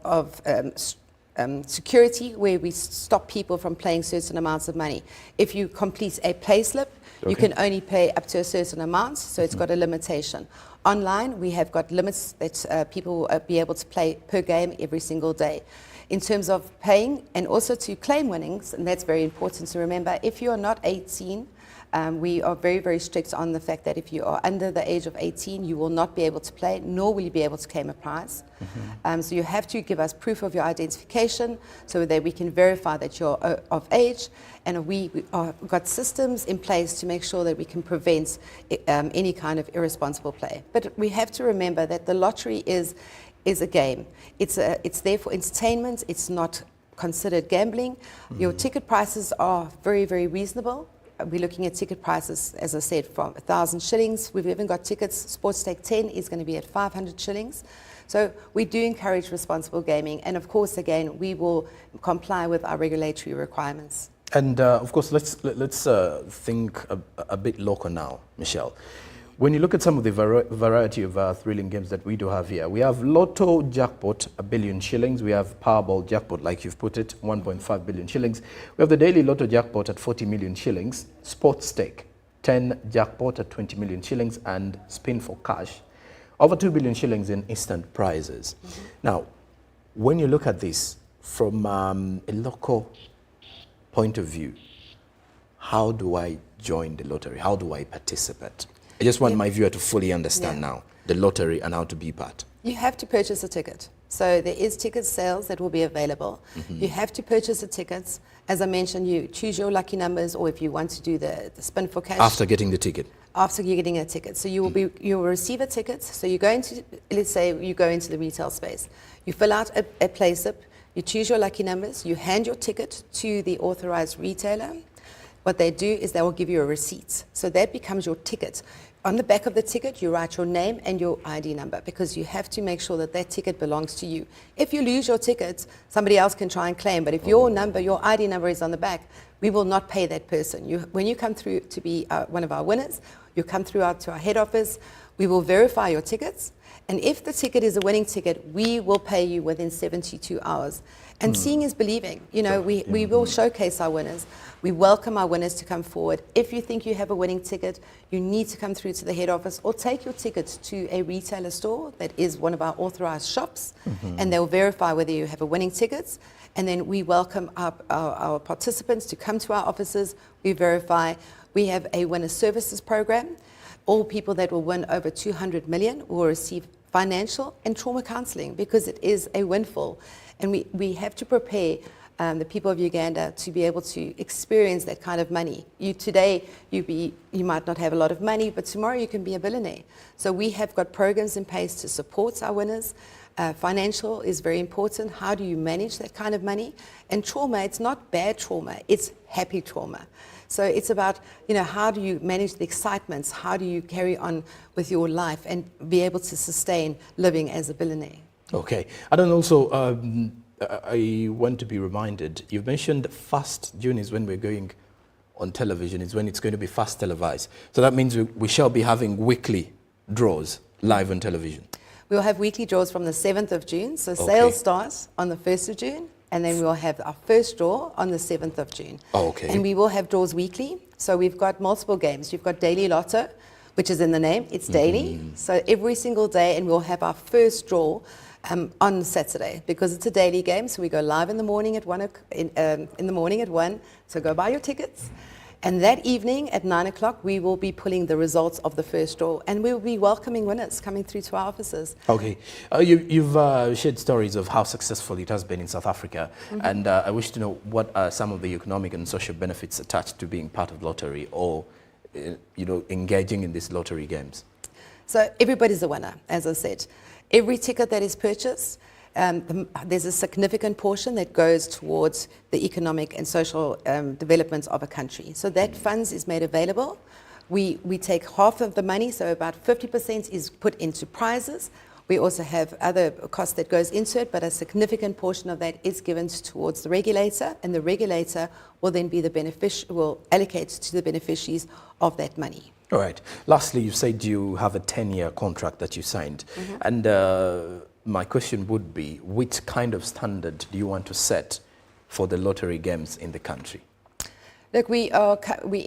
security where we stop people from playing certain amounts of money. If you complete a pay slip, you can only pay up to a certain amount, so it's got a limitation. Online, we have got limits that people will be able to play per game every single day. In terms of paying and also to claim winnings, and that's very important to remember, if you are not 18, we are very, very strict on the fact that if you are under the age of 18, you will not be able to play, nor will you be able to claim a prize. So you have to give us proof of your identification so that we can verify that you're of age, and we've got systems in place to make sure that we can prevent any kind of irresponsible play. But we have to remember that the lottery is a game. It's there for entertainment. It's not considered gambling. Your ticket prices are very, very reasonable. We're looking at ticket prices, as I said, from 1,000 shillings. We've even got tickets. Sports Stake 10 is going to be at 500 shillings. So we do encourage responsible gaming. And of course, again, we will comply with our regulatory requirements. And of course, let's think a bit local now, Michelle. When you look at some of the variety of thrilling games that we do have here, we have Lotto Jackpot, 1 billion shillings. We have Powerball Jackpot, like you've put it, 1.5 billion shillings. We have the Daily Lotto Jackpot at 40 million shillings, Sports Stake, 10 Jackpot at 20 million shillings, and Spin for Cash, over 2 billion shillings in instant prizes. Now, when you look at this from a local point of view, how do I join the lottery? How do I participate? I just want my viewer to fully understand now the lottery and how to be part. You have to purchase a ticket. So there is ticket sales that will be available. You have to purchase the tickets. As I mentioned, you choose your lucky numbers, or if you want to do the spin for cash. After getting the ticket? After you're getting a ticket. So you will receive a ticket. So you go into, let's say you go into the retail space. You fill out a play slip. You choose your lucky numbers. You hand your ticket to the authorized retailer. What they do is they will give you a receipt. So that becomes your ticket. On the back of the ticket, you write your name and your ID number, because you have to make sure that that ticket belongs to you. If you lose your ticket, somebody else can try and claim, but if your ID number is on the back, we will not pay that person. When you come through to be one of our winners, you come through to our head office, we will verify your tickets, and if the ticket is a winning ticket, we will pay you within 72 hours. And seeing is believing. You know, we will showcase our winners. We welcome our winners to come forward. If you think you have a winning ticket, you need to come through to the head office, or take your ticket to a retailer store that is one of our authorized shops, and they'll verify whether you have a winning ticket. And then we welcome our participants to come to our offices. We verify. We have a winner services program. All people that will win over 200 million will receive financial and trauma counseling, because it is a windfall. And we have to prepare the people of Uganda to be able to experience that kind of money. Today, you might not have a lot of money, but tomorrow you can be a billionaire. So we have got programs in place to support our winners. Financial is very important. How do you manage that kind of money? And trauma, it's not bad trauma, it's happy trauma. So it's about, how do you manage the excitements? How do you carry on with your life and be able to sustain living as a billionaire? Okay. And then also, I want to be reminded, you've mentioned fast June is when we're going on television, is when it's going to be fast televised. So that means we shall be having weekly draws live on television. We'll have weekly draws from the 7th of June. So sales starts on the 1st of June. And then we'll have our first draw on the 7th of June. Oh, okay. And we will have draws weekly. So we've got multiple games. You've got Daily Lotto, which is in the name. It's daily. So every single day, and we'll have our first draw on Saturday, because it's a daily game. So we go live in the morning at 1 in the morning at 1. So go buy your tickets. And that evening at 9 o'clock, we will be pulling the results of the first draw, and we will be welcoming winners coming through to our offices. Okay. You've shared stories of how successful it has been in South Africa, and I wish to know what are some of the economic and social benefits attached to being part of lottery or, engaging in these lottery games. So everybody's a winner, as I said. Every ticket that is purchased, there's a significant portion that goes towards the economic and social development of a country. So that funds is made available. We take half of the money, so about 50% is put into prizes. We also have other costs that goes into it, but a significant portion of that is given towards the regulator, and the regulator will then be will allocate to the beneficiaries of that money. All right. Lastly, you said you have a 10-year contract that you signed, and my question would be, which kind of standard do you want to set for the lottery games in the country? Look, we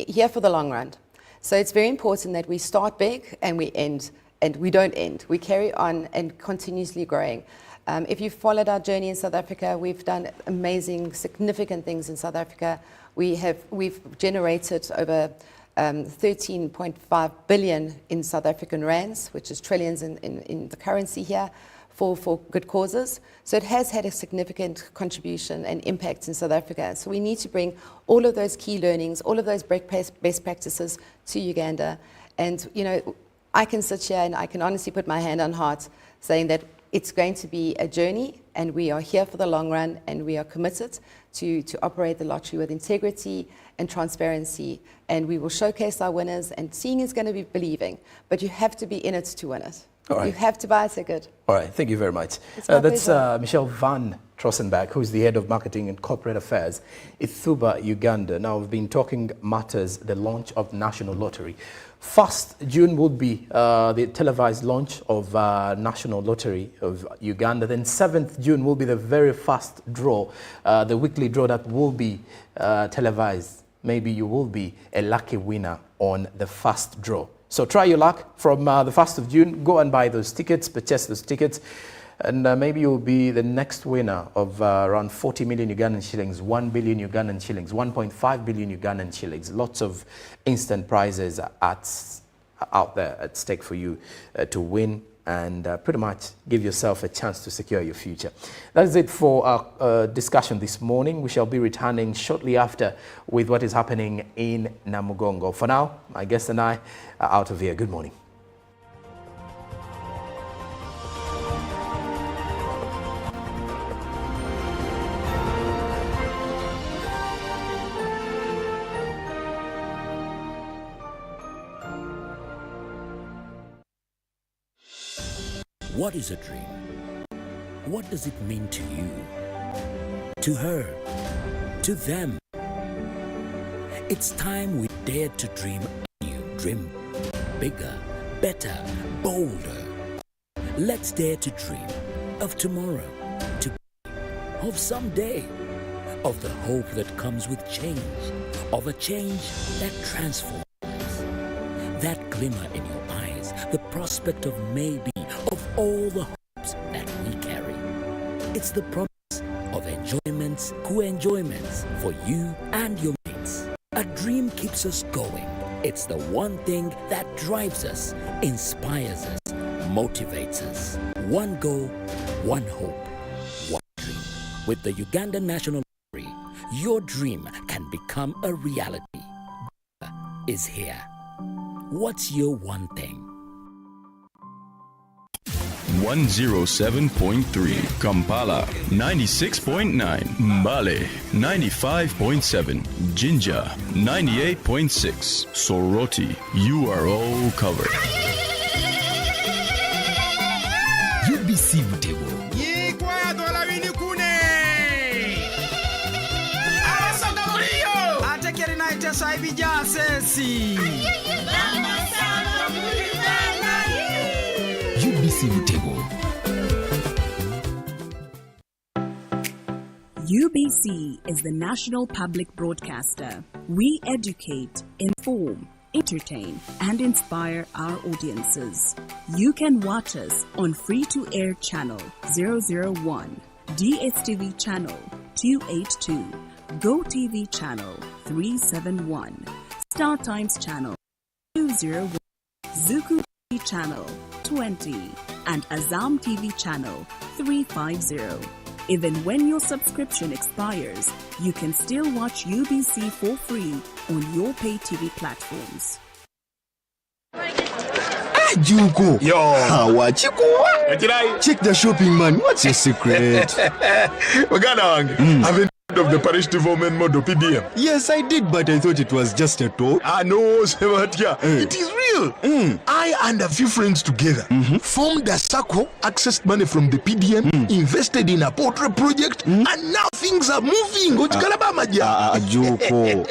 here for the long run. So it's very important that we start big and we end, and we don't end. We carry on and continuously growing. If you've followed our journey in South Africa, we've done amazing, significant things in South Africa. We've generated over 13.5 billion in South African rands, which is trillions in the currency here, for good causes. So it has had a significant contribution and impact in South Africa. So we need to bring all of those key learnings, all of those best practices to Uganda. And, I can sit here and I can honestly put my hand on heart saying that it's going to be a journey, and we are here for the long run, and we are committed to operate the lottery with integrity and transparency, and we will showcase our winners, and seeing is going to be believing, but you have to be in it to win it. All right. You have to buy a ticket. All right, thank you very much. That's Michelle van Trossenberg, who's the head of marketing and corporate affairs at Thuba, Uganda. Now, we've been talking matters, the launch of National Lottery. 1st June will be the televised launch of National Lottery of Uganda. Then 7th June will be the very first draw, the weekly draw that will be televised. Maybe you will be a lucky winner on the first draw. So try your luck from the 1st of June. Go and buy those tickets, purchase those tickets, and maybe you'll be the next winner of around 40 million Ugandan shillings, 1 billion Ugandan shillings, 1.5 billion Ugandan shillings. Lots of instant prizes out there at stake for you to win and pretty much give yourself a chance to secure your future. That is it for our discussion this morning. We shall be returning shortly after with what is happening in Namugongo. For now, my guest and I are out of here. Good morning. What is a dream? What does it mean to you? To her? To them? It's time we dared to dream new. Dream bigger, better, bolder. Let's dare to dream of tomorrow, of someday, of the hope that comes with change, of a change that transforms. That glimmer in your eyes, the prospect of maybe, of all the hopes that we carry. It's the promise of enjoyments, co-enjoyments for you and your mates. A dream keeps us going. It's the one thing that drives us, inspires us, motivates us. One goal, one hope, one dream. With the Uganda National Lottery, your dream can become a reality. Is here. What's your one thing? 107.3 Kampala, 96.9 Mbale, 95.7 Jinja, 98.6 Soroti. You are all covered. UBC Butewo. UBC Butewo. UBC is the national public broadcaster. We educate, inform, entertain, and inspire our audiences. You can watch us on free-to-air channel 001, DSTV channel 282, GoTV channel 371, Star Times channel 201, Zuku TV channel 20, and Azam TV channel 350. Even when your subscription expires, you can still watch UBC for free on your pay TV platforms. Juko. Yo. Wachiko. Check the shopping, man. What's your secret? Uganda, I've been of the Parish development model PDM. Yes, I did, but I thought it was just a talk. I know, Sebatia. It is real. I and a few friends together formed a circle, accessed money from the PDM, invested in a portrait project, and now things are moving. Juko.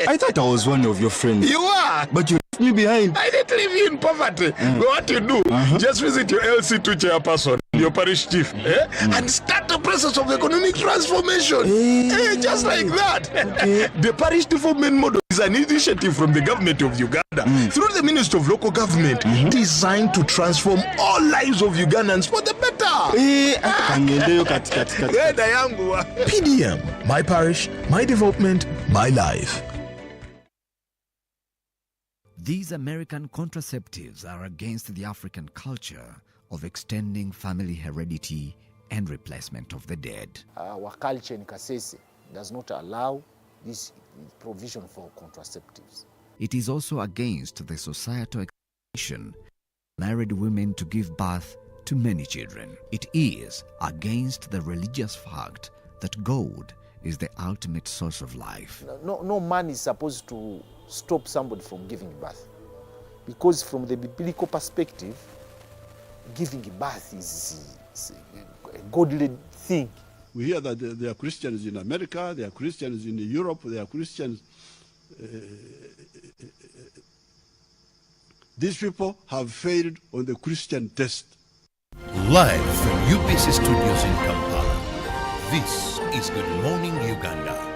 I thought I was one of your friends. You are. But you left me behind. I didn't leave you in poverty. What you do, just visit your LC2 chairperson, your parish chief, and start the process of economic transformation. Just like that. The parish development model is an initiative from the government of Uganda through the Ministry of Local Government designed to transform all lives of Ugandans for the better. PDM, my parish, my development, my life. These American contraceptives are against the African culture of extending family heredity and replacement of the dead. Our culture in Kasese does not allow this provision for contraceptives. It is also against the societal expectation of married women to give birth to many children. It is against the religious fact that God is the ultimate source of life. No man is supposed to stop somebody from giving birth, because from the biblical perspective, giving birth is a godly thing. We hear that there are Christians in America, there are Christians in Europe, there are Christians. These people have failed on the Christian test. Live from UBC Studios in Kampala, this is Good Morning Uganda.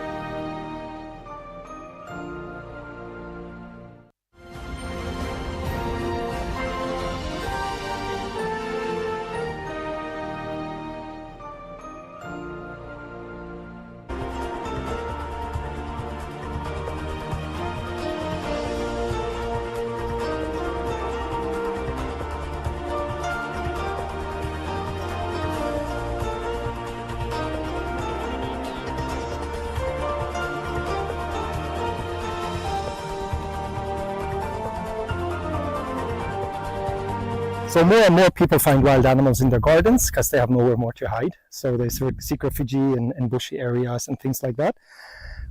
So more and more people find wild animals in their gardens because they have nowhere more to hide. So they seek refuge in bushy areas and things like that.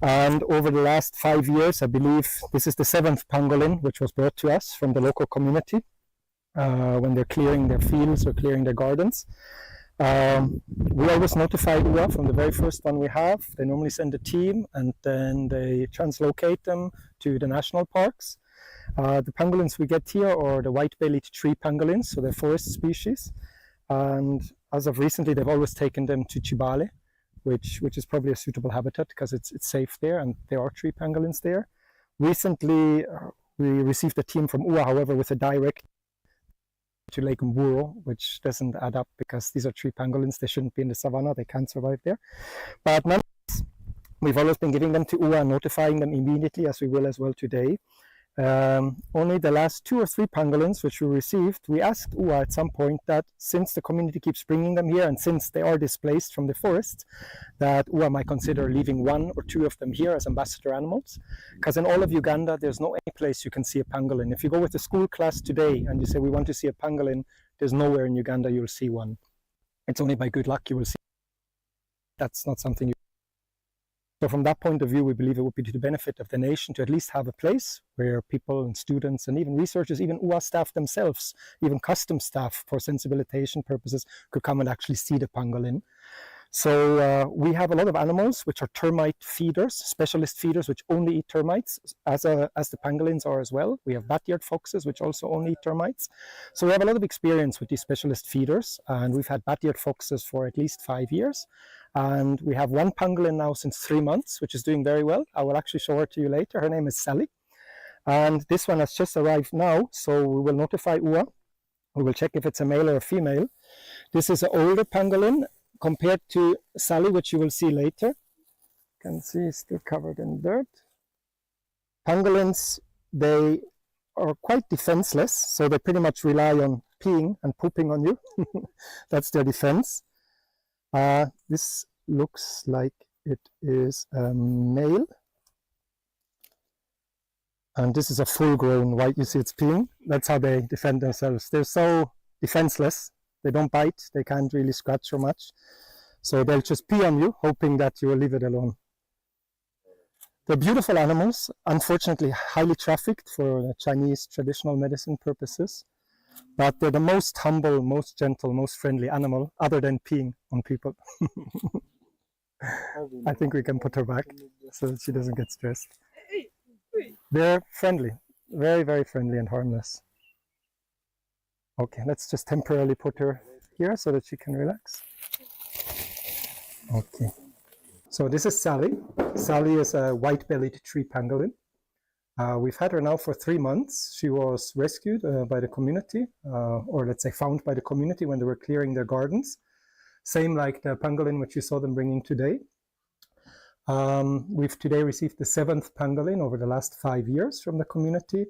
And over the last 5 years, I believe this is the 7th pangolin which was brought to us from the local community when they're clearing their fields or clearing their gardens. We always notify UA from the very first one we have. They normally send a team and then they translocate them to the national parks. The pangolins we get here are the white-bellied tree pangolins, so they're forest species. And as of recently, they've always taken them to Chibale, which is probably a suitable habitat because it's safe there, and there are tree pangolins there. Recently, we received a team from UA, however, with a direct to Lake Mburo, which doesn't add up because these are tree pangolins. They shouldn't be in the savannah. They can't survive there. But nonetheless, we've always been giving them to UA, notifying them immediately, as we will as well today. Only the last 2 or 3 pangolins which we received, we asked UA at some point that since the community keeps bringing them here and since they are displaced from the forest, that UA might consider leaving 1 or 2 of them here as ambassador animals. Because in all of Uganda, there's no any place you can see a pangolin. If you go with a school class today and you say, we want to see a pangolin, there's nowhere in Uganda you'll see one. It's only by good luck you will see. That's not something you. So from that point of view, we believe it would be to the benefit of the nation to at least have a place where people and students and even researchers, even UA staff themselves, even custom staff for sensibilization purposes could come and actually see the pangolin. So we have a lot of animals which are termite feeders, specialist feeders which only eat termites, as the pangolins are as well. We have bat-eared foxes which also only eat termites. So we have a lot of experience with these specialist feeders, and we've had bat-eared foxes for at least 5 years. And we have 1 pangolin now since 3 months, which is doing very well. I will actually show her to you later. Her name is Sally. And this one has just arrived now, so we will notify UA. We will check if it's a male or a female. This is an older pangolin compared to Sally, which you will see later. You can see it's still covered in dirt. Pangolins, they are quite defenseless, so they pretty much rely on peeing and pooping on you. That's their defense. This looks like it is a male. And this is a full-grown white. You see it's peeing. That's how they defend themselves. They're so defenseless. They don't bite. They can't really scratch or much. So they'll just pee on you, hoping that you will leave it alone. They're beautiful animals, unfortunately highly trafficked for Chinese traditional medicine purposes. But they're the most humble, most gentle, most friendly animal, other than peeing on people. I think we can put her back so that she doesn't get stressed. They're friendly, very, very friendly and harmless. Okay, let's just temporarily put her here so that she can relax. Okay, so this is Sally. Sally is a white-bellied tree pangolin. We've had her now for 3 months. She was rescued by the community, or let's say found by the community when they were clearing their gardens. Same like the pangolin which you saw them bringing today. We've today received the 7th pangolin over the last 5 years from the community.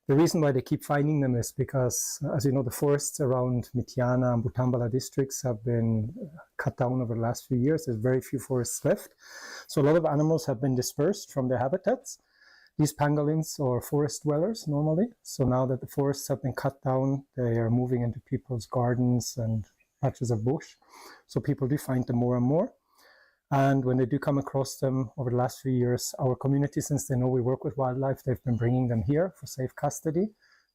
The reason why they keep finding them is because, as you know, the forests around Mityana and Butambala districts have been cut down over the last few years. There's very few forests left. So a lot of animals have been dispersed from their habitats. These pangolins are forest dwellers normally. So now that the forests have been cut down, they are moving into people's gardens and patches of bush. So people do find them more and more. And when they do come across them over the last few years, our community, since they know we work with wildlife, they've been bringing them here for safe custody.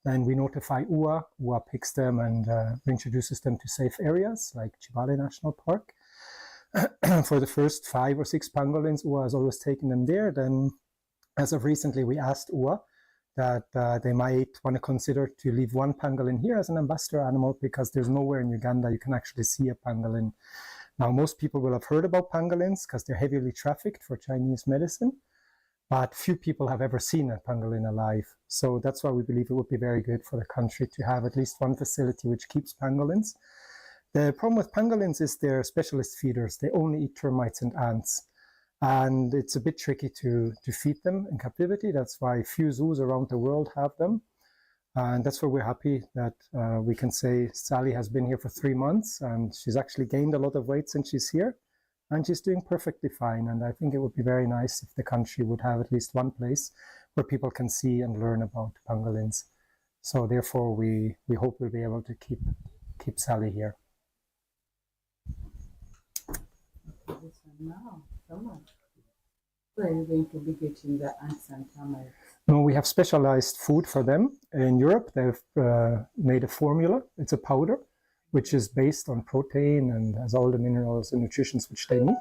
Then we notify UA. UA picks them and introduces them to safe areas like Chibale National Park. For the first 5 or 6 pangolins, UA has always taken them there. Then, as of recently, we asked UA that they might want to consider to leave one pangolin here as an ambassador animal, because there's nowhere in Uganda you can actually see a pangolin. Now, most people will have heard about pangolins because they're heavily trafficked for Chinese medicine, but few people have ever seen a pangolin alive. So that's why we believe it would be very good for the country to have at least one facility which keeps pangolins. The problem with pangolins is they're specialist feeders. They only eat termites and ants. And it's a bit tricky to feed them in captivity. That's why few zoos around the world have them. And that's why we're happy that we can say Sally has been here for 3 months, and she's actually gained a lot of weight since she's here, and she's doing perfectly fine. And I think it would be very nice if the country would have at least one place where people can see and learn about pangolins. So therefore, we hope we'll be able to keep Sally here. Where are you going to be getting the ants and termites? No, we have specialized food for them. In Europe, they've made a formula. It's a powder, which is based on protein and has all the minerals and nutrients which they need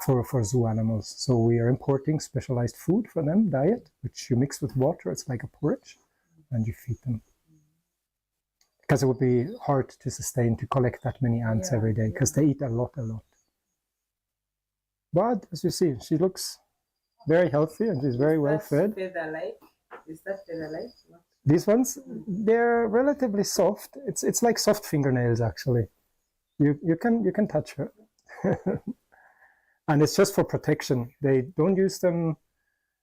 for zoo animals. So we are importing specialized food for them, diet, which you mix with water. It's like a porridge, and you feed them. Because it would be hard to sustain to collect that many ants every day, because they eat a lot. But as you see, she looks very healthy and she's very well fed. Is that feather-like? These ones, they're relatively soft. It's like soft fingernails actually. You can touch her. And it's just for protection. They don't use them,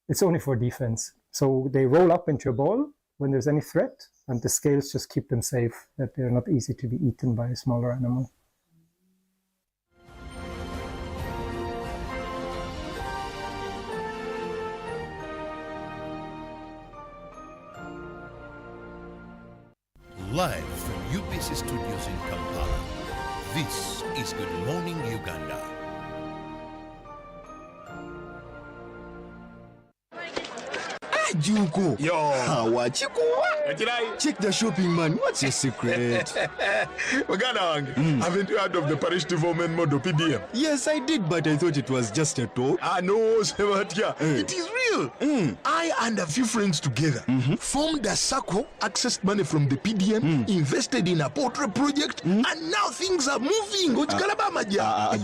it's only for defense. So they roll up into a ball when there's any threat, and the scales just keep them safe, that they're not easy to be eaten by a smaller animal. Live from UBC Studios in Kampala, this is Good Morning Uganda. Juko. Yo. Check the shopping, man. What's your secret? Haven't you heard of the Parish development model PDM? Yes, I did, but I thought it was just a talk. No, it is real. I and a few friends together formed a circle, accessed money from the PDM, invested in a poultry project, and now things are moving.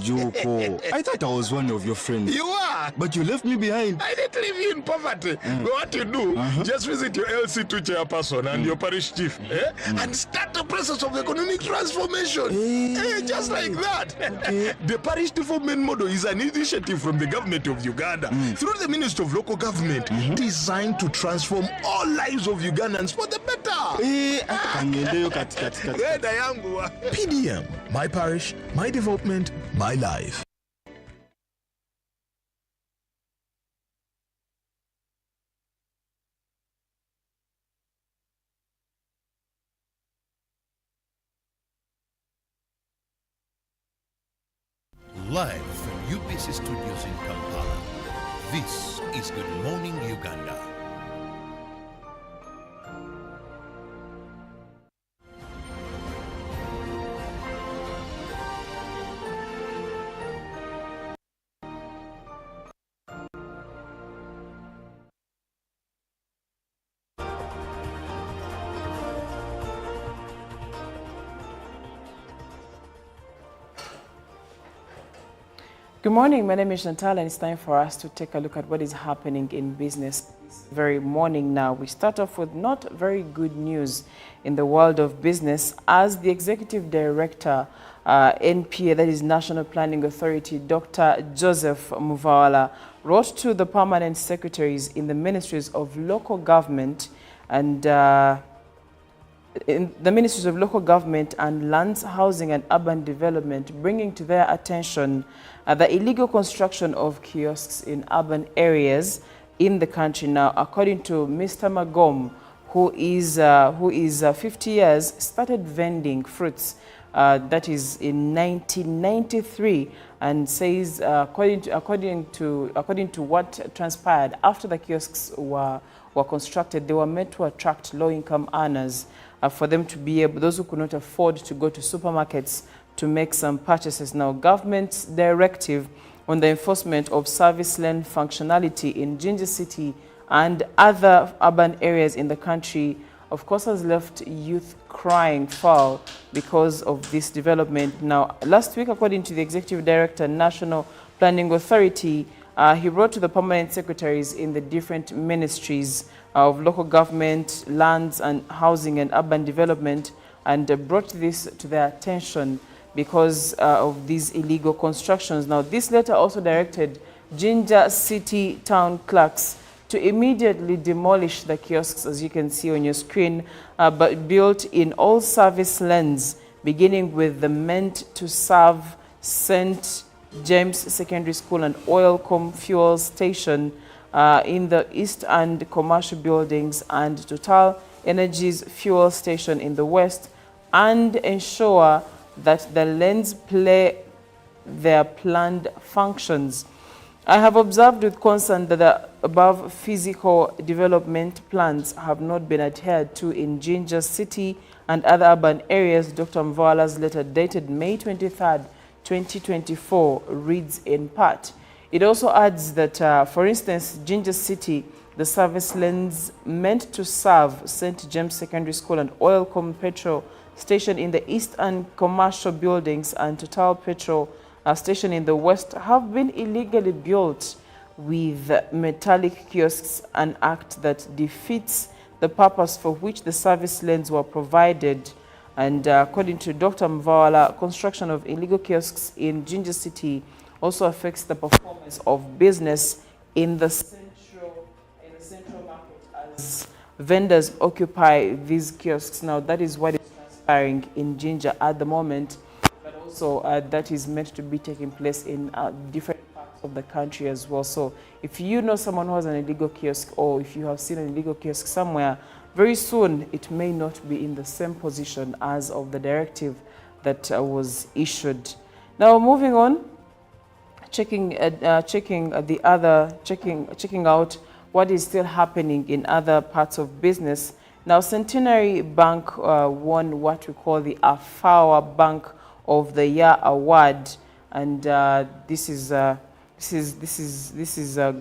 Juko. I thought I was one of your friends. You are. But you left me behind. I didn't leave you in poverty. What you do, just visit your LC2 chairperson and your parish chief, and start the process of economic transformation. Just like that. The parish development model is an initiative from the government of Uganda through the Ministry of Local Government, designed to transform all lives of Ugandans for the better. PDM, my parish, my development, my life. Live from UBC Studios in Kampala, this is Good Morning Uganda. Good morning, my name is Chantal, and it's time for us to take a look at what is happening in business this very morning now. We start off with not very good news in the world of business, as the Executive Director, NPA, that is National Planning Authority, Dr. Joseph Muvawala, wrote to the permanent secretaries in the Ministries of Local Government and Lands, Housing and Urban Development, bringing to their attention the illegal construction of kiosks in urban areas in the country. Now, according to Mr. Magom, who is 50 years, started vending fruits, that is in 1993, and says, according to what transpired after the kiosks were constructed, they were meant to attract low-income earners, for them to be able, those who could not afford to go to supermarkets to make some purchases. Now, government's directive on the enforcement of service lane functionality in Jinja City and other urban areas in the country, of course, has left youth crying foul because of this development. Now, last week, according to the Executive Director, National Planning Authority, he wrote to the permanent secretaries in the different ministries of local government, lands and housing and urban development, and brought this to their attention because of these illegal constructions. Now, this letter also directed Jinja City town clerks to immediately demolish the kiosks, as you can see on your screen, but built in all service lanes, beginning with the meant to serve St. James Secondary School and Oilcom fuel station in the East and commercial buildings, and Total Energies fuel station in the West, and ensure that the lanes play their planned functions. I have observed with concern that the above physical development plans have not been adhered to in Jinja City and other urban areas. Dr. Mvala's letter dated May 23rd, 2024 reads in part. It also adds that, for instance, Jinja City, the service lanes meant to serve St. James Secondary School and Oilcom petrol station in the east and commercial buildings and Total petrol station in the west have been illegally built with metallic kiosks, an act that defeats the purpose for which the service lanes were provided. And according to Dr. Mvawala, construction of illegal kiosks in Jinja City also affects the performance of business in the central market, as vendors occupy these kiosks. Now, that is what is transpiring in Jinja at the moment, but also that is meant to be taking place in different parts of the country as well. So if you know someone who has an illegal kiosk, or if you have seen an illegal kiosk somewhere, very soon it may not be in the same position as of the directive that was issued. Now, moving on, checking out what is still happening in other parts of business. Now, Centenary Bank won what we call the AFAWA Bank of the Year award, and this is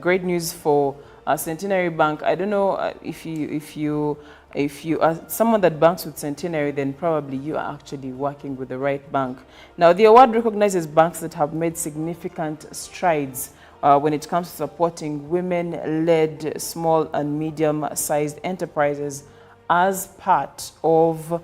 great news for Centenary Bank. I don't know if you are someone that banks with Centenary, then probably you are actually working with the right bank. Now, the award recognizes banks that have made significant strides when it comes to supporting women-led small and medium-sized enterprises as part of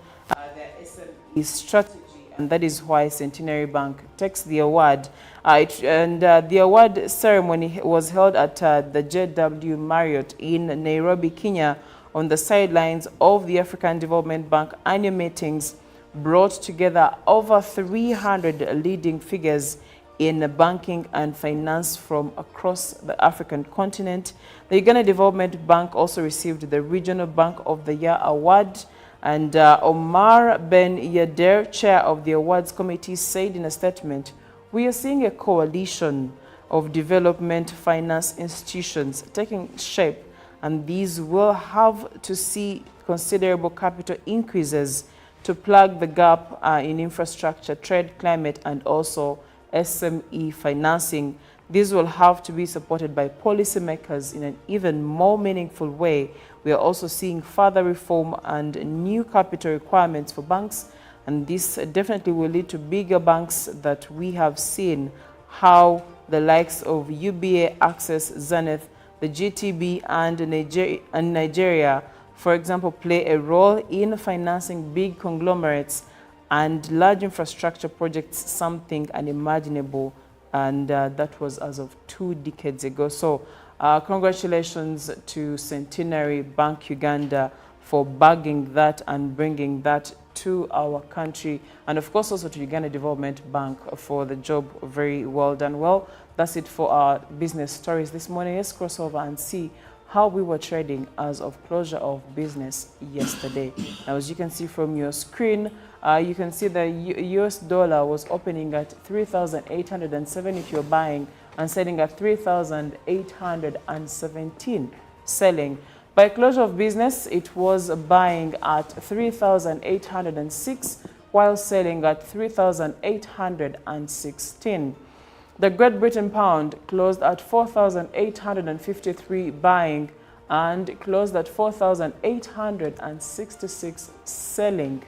their SME strategy. And that is why Centenary Bank takes the award. The award ceremony was held at the JW Marriott in Nairobi, Kenya, on the sidelines of the African Development Bank annual meetings, brought together over 300 leading figures in banking and finance from across the African continent. The Uganda Development Bank also received the Regional Bank of the Year award. And Omar Ben Yader, chair of the awards committee, said in a statement, "We are seeing a coalition of development finance institutions taking shape, and these will have to see considerable capital increases to plug the gap in infrastructure, trade, climate, and also SME financing. These will have to be supported by policymakers in an even more meaningful way. We are also seeing further reform and new capital requirements for banks, and this definitely will lead to bigger banks that we have seen how the likes of UBA, Access, Zenith, the GTB, and Nigeria, for example, play a role in financing big conglomerates and large infrastructure projects, something unimaginable, and that was as of 2 decades ago. So congratulations to Centenary Bank Uganda for bagging that and bringing that to our country, and of course also to Uganda Development Bank for the job. Very well done. Well, that's it for our business stories this morning. Let's cross over and see how we were trading as of closure of business yesterday. Now, as you can see from your screen, you can see the US dollar was opening at 3,807 if you're buying, and selling at 3,817 selling. By closure of business, it was buying at 3,806 while selling at 3,816. The Great Britain pound closed at 4,853 buying and closed at 4,866 selling.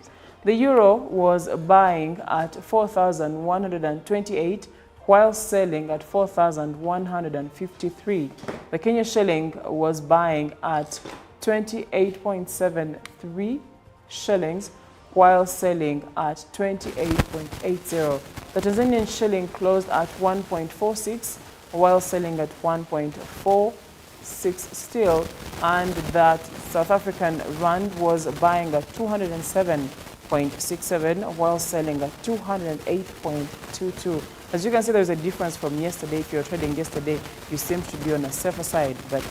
The euro was buying at 4,128 while selling at 4,153. The Kenya shilling was buying at 28.73 shillings while selling at 28.80. The Tanzanian shilling closed at 1.46 while selling at 1.46 still, and that South African rand was buying at 207.67 while selling at 208.22. As you can see, there's a difference from yesterday. If you're trading yesterday, you seem to be on a safer side, but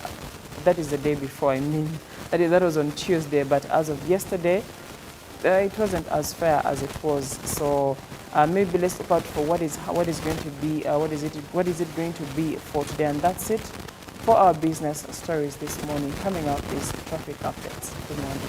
that is the day before. I mean, that was on Tuesday, but as of yesterday, it wasn't as fair as it was. So maybe let's look out for what is going to be what is it going to be for today, and that's it for our business stories this morning. Coming up is traffic updates. Good morning.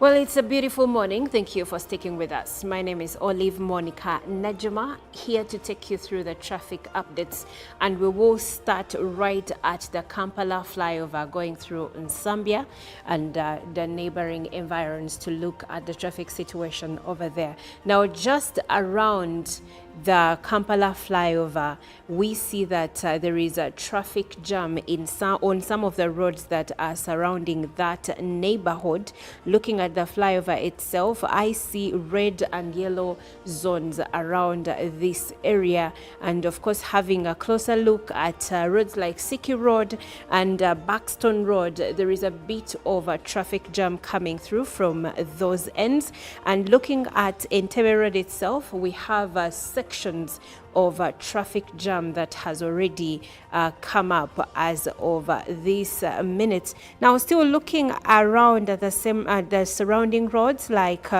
Well, it's a beautiful morning. Thank you for sticking with us. My name is Olive Monica Najuma, here to take you through the traffic updates. And we will start right at the Kampala flyover going through Nsambia and the neighboring environs to look at the traffic situation over there. Now, just around the Kampala flyover, we see that there is a traffic jam on some of the roads that are surrounding that neighborhood. Looking at the flyover itself, I see red and yellow zones around this area, and of course having a closer look at roads like Siki Road and Buxton Road, there is a bit of a traffic jam coming through from those ends. And looking at Entebbe Road itself, we have sections of traffic jam that has already come up as of this minute. Now, still looking around the surrounding roads like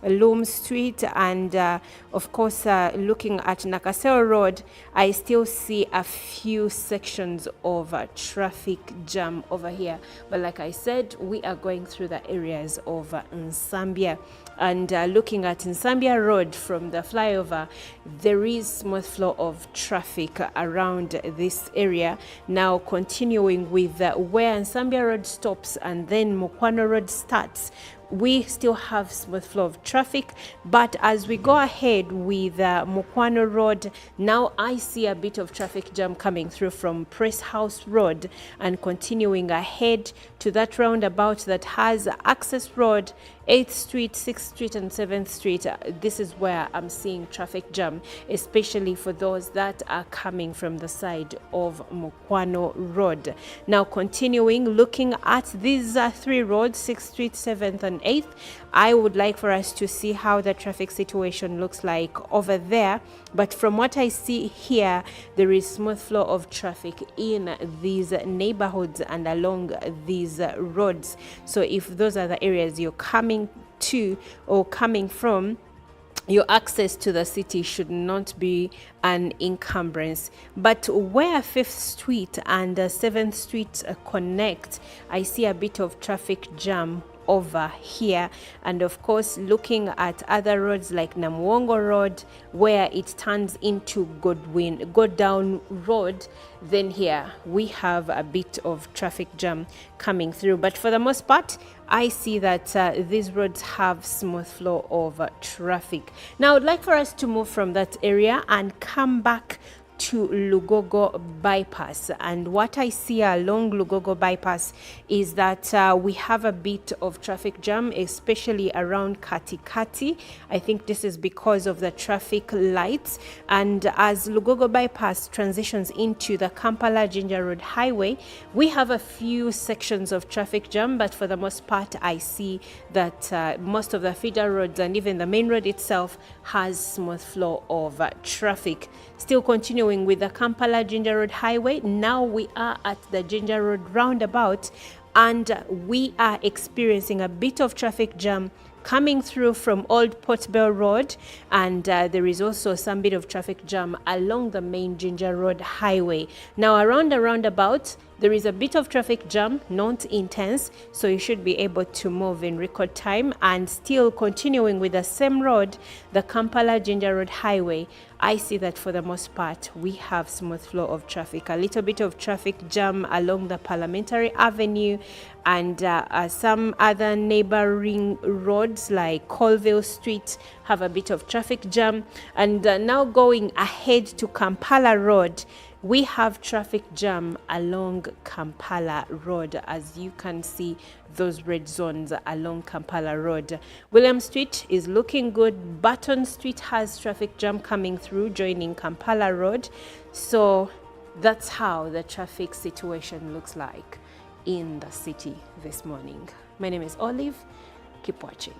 Loom Street and of course looking at Nakasero Road, I still see a few sections of traffic jam over here. But like I said, we are going through the areas of Nsambia. And looking at Nsambia Road from the flyover, there is smooth flow of traffic around this area. Now continuing with where Nsambia Road stops and then Mukwano Road starts, we still have smooth flow of traffic. But as we go ahead with Mukwano Road, now I see a bit of traffic jam coming through from Press House Road and continuing ahead to that roundabout that has Access Road, 8th Street, 6th Street and 7th Street. This is where I'm seeing traffic jam, especially for those that are coming from the side of Mukwano Road. Now continuing, looking at these three roads, 6th Street, 7th and 8th, I would like for us to see how the traffic situation looks like over there. But from what I see here, there is smooth flow of traffic in these neighborhoods and along these roads. So if those are the areas you're coming to or coming from, your access to the city should not be an encumbrance. But where 5th Street and 7th Street connect, I see a bit of traffic jam over here. And of course, looking at other roads like Namuwongo Road, where it turns into Godown Road, then here we have a bit of traffic jam coming through. But for the most part, I see that these roads have smooth flow of traffic. Now, I'd like for us to move from that area and come back to Lugogo bypass. And what I see along Lugogo bypass is that we have a bit of traffic jam, especially around Katikati. I think this is because of the traffic lights. And as Lugogo bypass transitions into the Kampala Jinja Road Highway, we have a few sections of traffic jam, but for the most part, I see that most of the feeder roads and even the main road itself has smooth flow of traffic. Still continuing with the Kampala Jinja Road Highway, now we are at the Jinja Road roundabout and we are experiencing a bit of traffic jam coming through from Old Port Bell Road, and there is also some bit of traffic jam along the main Jinja Road Highway. Now around the roundabout, there is a bit of traffic jam, not intense, so you should be able to move in record time. And still continuing with the same road, the Kampala Jinja Road Highway, I see that for the most part, we have smooth flow of traffic. A little bit of traffic jam along the Parliamentary Avenue and some other neighboring roads like Colville Street have a bit of traffic jam. And now going ahead to Kampala Road, we have traffic jam along Kampala Road. As you can see, those red zones along Kampala Road. William Street is looking good. Button Street has traffic jam coming through, joining Kampala Road. So that's how the traffic situation looks like in the city this morning. My name is Olive. Keep watching.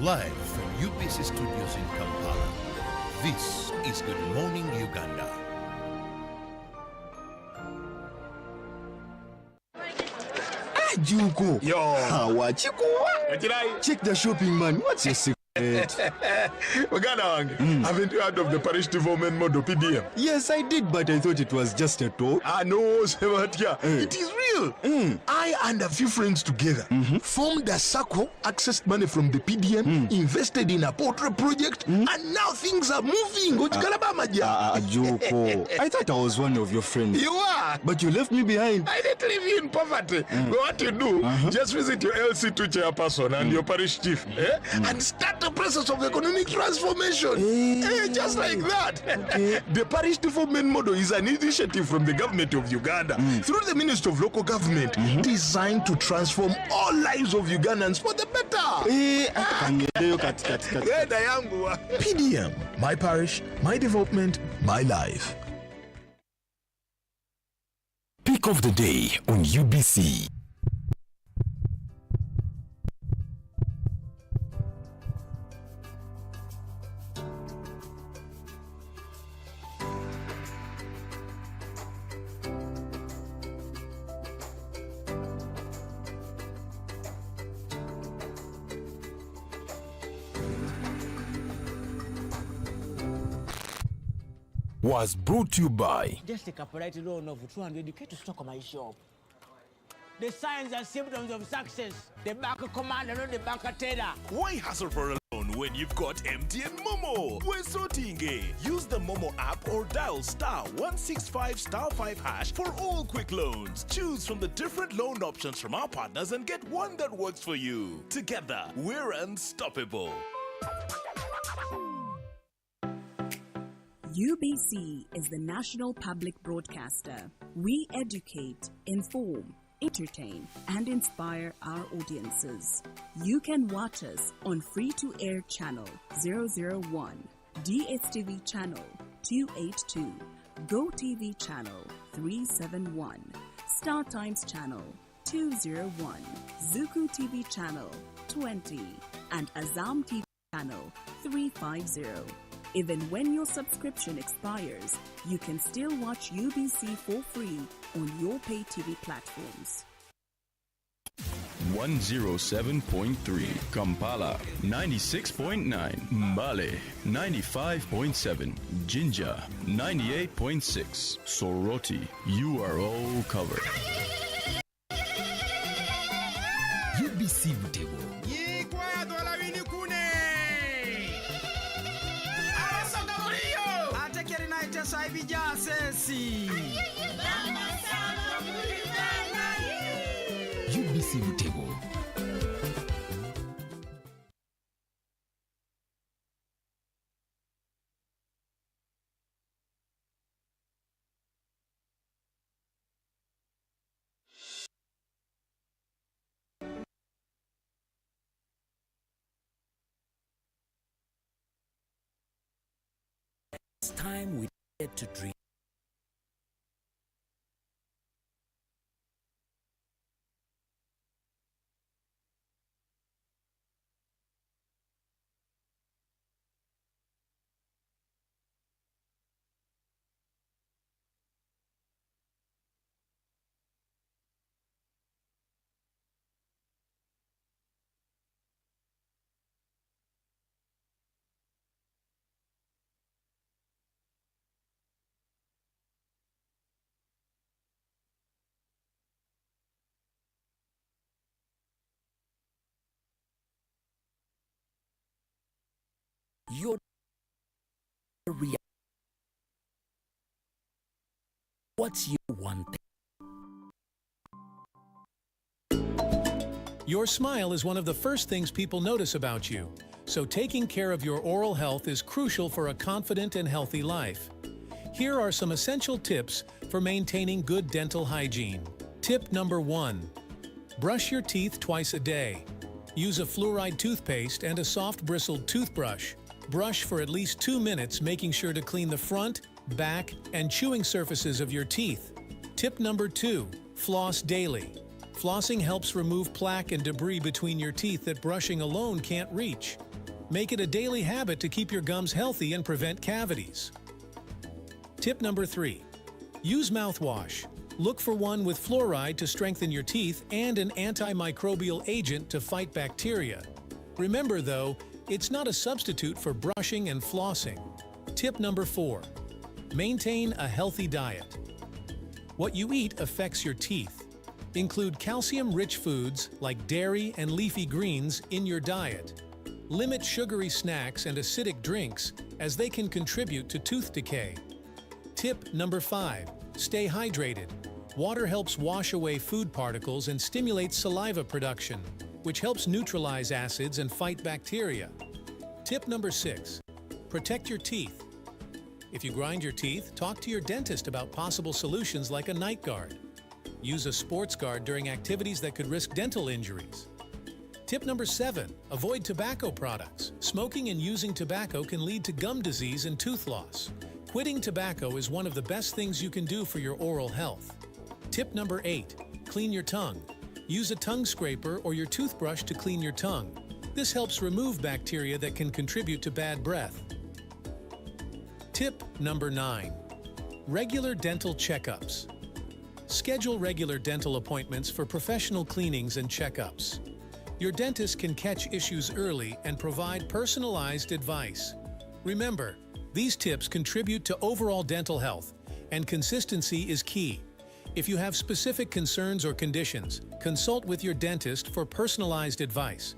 Live from UBC Studios in Kampala, this is Good Morning Uganda. Juko. Yo. Wachiko. Check the shopping, man. What's your secret? Uganda, haven't you heard of the Parish development model, PDM? Yes, I did, but I thought it was just a talk. No, Sebatia. It is real. I and a few friends together formed a circle, accessed money from the PDM, invested in a poultry project, and now things are moving. Joko, I thought I was one of your friends. You are. But you left me behind. I didn't leave you in poverty. What you do, just visit your LC2 chairperson and your parish chief, and start the process of economic transformation. Just like that. The parish development model is an initiative from the government of Uganda through the Ministry of Local Government designed to transform all lives of Ugandans for the better. PDM, my parish, my development, my life. Pick of the day on UBC. Was brought to you by just take a polite loan of 200k to stock my shop. The signs and symptoms of success. The bank commander, not the bank teller. Why hassle for a loan when you've got MTN Momo? We're sorting it. Use the Momo app or dial *165*5# for all quick loans. Choose from the different loan options from our partners and get one that works for you. Together, we're unstoppable. UBC is the national public broadcaster. We educate, inform, entertain, and inspire our audiences. You can watch us on free-to-air channel 001, DSTV channel 282, GoTV channel 371, Star Times channel 201, Zuku TV channel 20, and Azam TV channel 350. Even when your subscription expires, you can still watch UBC for free on your pay TV platforms. 107.3 Kampala, 96.9 Mbale, 95.7 Jinja, 98.6 Soroti. You are all covered. UBC Butego. UBC Butego. It's time we get to dream. Your reality. What's your one thing? Your smile is one of the first things people notice about you, so taking care of your oral health is crucial for a confident and healthy life. Here are some essential tips for maintaining good dental hygiene. Tip number 1. Brush your teeth twice a day. Use a fluoride toothpaste and a soft bristled toothbrush. Brush for at least 2 minutes, making sure to clean the front, back, and chewing surfaces of your teeth. Tip number 2. Floss daily. Flossing helps remove plaque and debris between your teeth that brushing alone can't reach. Make it a daily habit to keep your gums healthy and prevent cavities. Tip number 3. Use mouthwash. Look for one with fluoride to strengthen your teeth and an antimicrobial agent to fight bacteria. Remember though, It's not a substitute for brushing and flossing. Tip number 4, maintain a healthy diet. What you eat affects your teeth. Include calcium-rich foods like dairy and leafy greens in your diet. Limit sugary snacks and acidic drinks as they can contribute to tooth decay. Tip number 5, stay hydrated. Water helps wash away food particles and stimulates saliva production, which helps neutralize acids and fight bacteria. Tip number 6, protect your teeth. If you grind your teeth, talk to your dentist about possible solutions like a night guard. Use a sports guard during activities that could risk dental injuries. Tip number 7, avoid tobacco products. Smoking and using tobacco can lead to gum disease and tooth loss. Quitting tobacco is one of the best things you can do for your oral health. Tip number 8, clean your tongue. Use a tongue scraper or your toothbrush to clean your tongue. This helps remove bacteria that can contribute to bad breath. Tip number 9, regular dental checkups. Schedule regular dental appointments for professional cleanings and checkups. Your dentist can catch issues early and provide personalized advice. Remember, these tips contribute to overall dental health, and consistency is key. If you have specific concerns or conditions, consult with your dentist for personalized advice.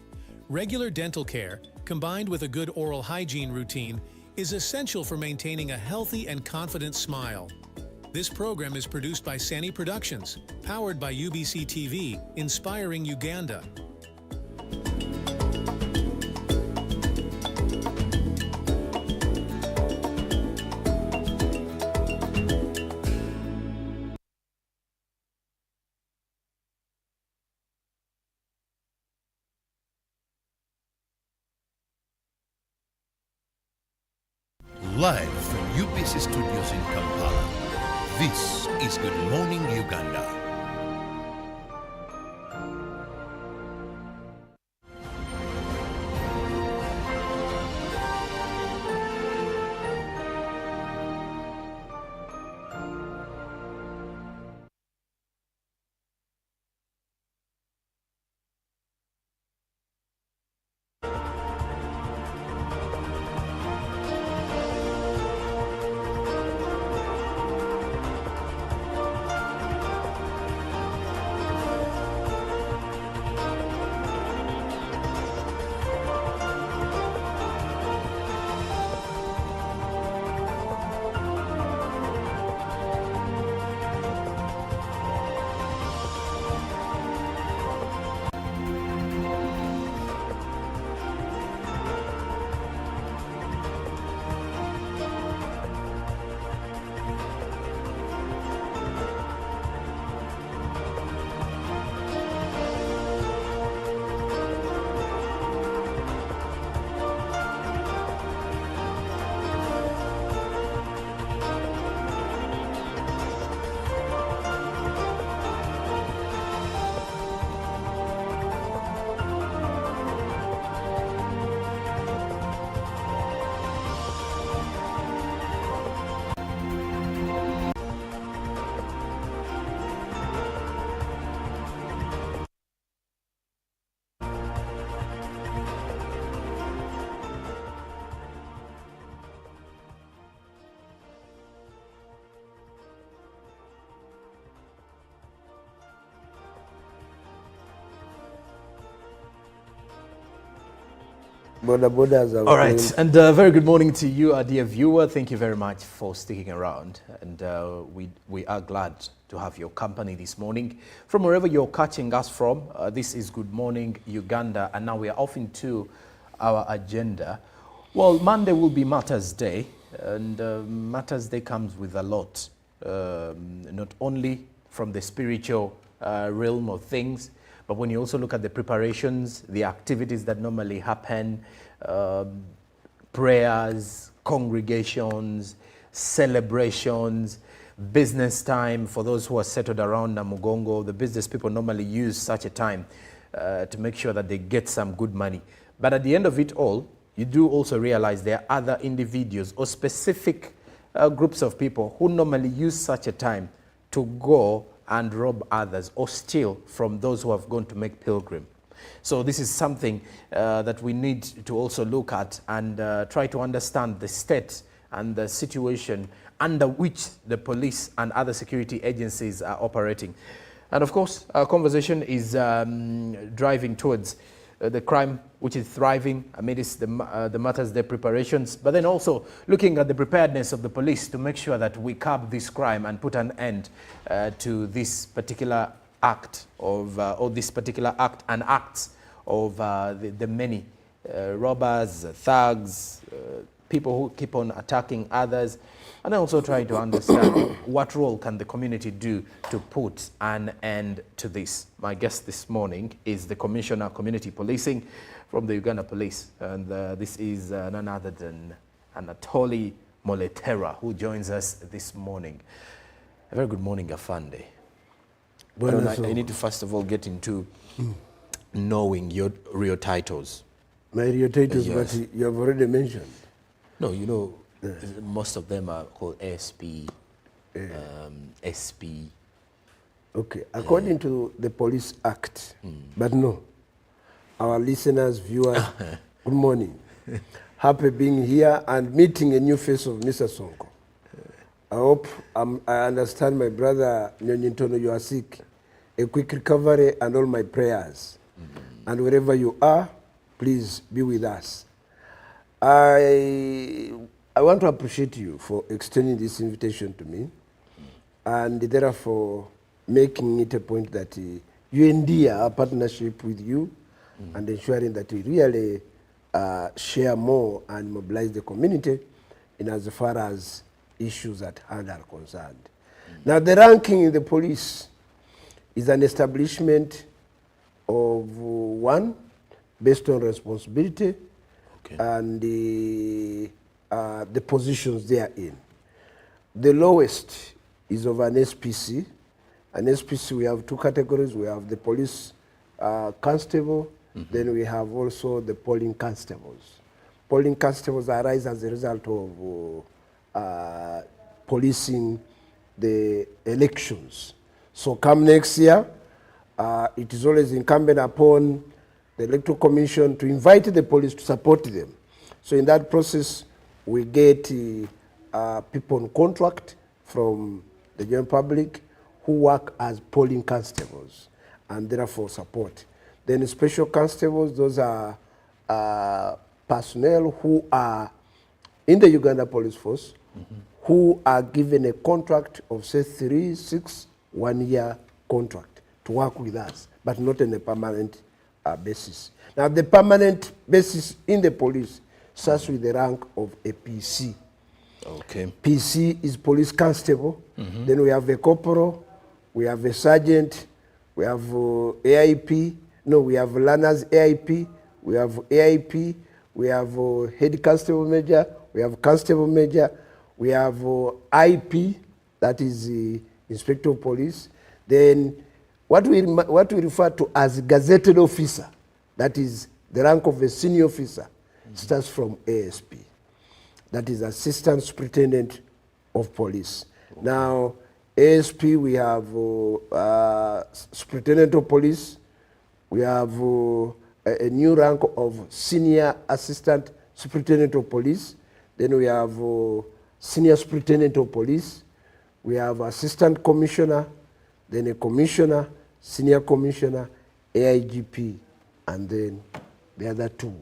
Regular dental care, combined with a good oral hygiene routine, is essential for maintaining a healthy and confident smile. This program is produced by Sani Productions, powered by UBC TV, inspiring Uganda. Live from UBC Studios in Kampala, this is Good Morning Uganda. All right, and very good morning to you, our dear viewer. Thank you very much for sticking around, and we are glad to have your company this morning. From wherever you're catching us from, this is Good Morning Uganda, and now we are off into our agenda. Well, Monday will be Matters Day, and Matters Day comes with a lot, not only from the spiritual realm of things, but when you also look at the preparations, the activities that normally happen, prayers, congregations, celebrations, business time for those who are settled around Namugongo, the business people normally use such a time to make sure that they get some good money. But at the end of it all, you do also realize there are other individuals or specific groups of people who normally use such a time to go and rob others or steal from those who have gone to make pilgrim. So this is something that we need to also look at and try to understand the state and the situation under which the police and other security agencies are operating. And of course, our conversation is driving towards the crime which is thriving amidst the Mother's Day preparations, but then also looking at the preparedness of the police to make sure that we curb this crime and put an end to this particular act of, or this particular act and acts of the many robbers, thugs, people who keep on attacking others, and also trying to understand what role can the community do to put an end to this. My guest this morning is the Commissioner of Community Policing from the Uganda Police, and this is none other than Anatoli Moletera, who joins us this morning. A very good morning, Afande. I need to first of all get into knowing your real titles. My real titles, yes. But you have already mentioned. No, you know, most of them are called ASP, SP. Okay, according to the Police Act, but no. Our listeners, viewers, good morning. Happy being here and meeting a new face of Mr. Sonko. I hope I understand my brother Nyonyintono, you are sick. A quick recovery and all my prayers. And wherever you are, please be with us. I want to appreciate you for extending this invitation to me and therefore making it a point that you endear our partnership with you and ensuring that we really share more and mobilize the community in as far as issues at hand are concerned. Now, the ranking in the police is an establishment of one based on responsibility and the positions they are in. The lowest is of an SPC. An SPC, we have two categories. We have the police constable, then we have also the polling constables. Polling constables arise as a result of policing the elections. So come next year, it is always incumbent upon the Electoral Commission to invite the police to support them. So in that process, we get people on contract from the general public who work as polling constables and therefore support. Then special constables, those are personnel who are in the Uganda Police Force, who are given a contract of say 3, 6, 1 year contract to work with us, but not on a permanent basis. Now the permanent basis in the police starts with the rank of a PC. Okay. PC is police constable. Then we have a corporal, we have a sergeant, we have AIP, no, we have learners AIP, we have AIP, we have head constable major, we have constable major, we have IP, that is the inspector of police. Then what we refer to as gazetted officer, that is the rank of a senior officer, starts from ASP. That is Assistant Superintendent of Police. Now, ASP, we have Superintendent of Police, we have a new rank of Senior Assistant Superintendent of Police, then we have Senior Superintendent of Police, we have Assistant Commissioner, then a Commissioner, Senior Commissioner, AIGP, and then the other two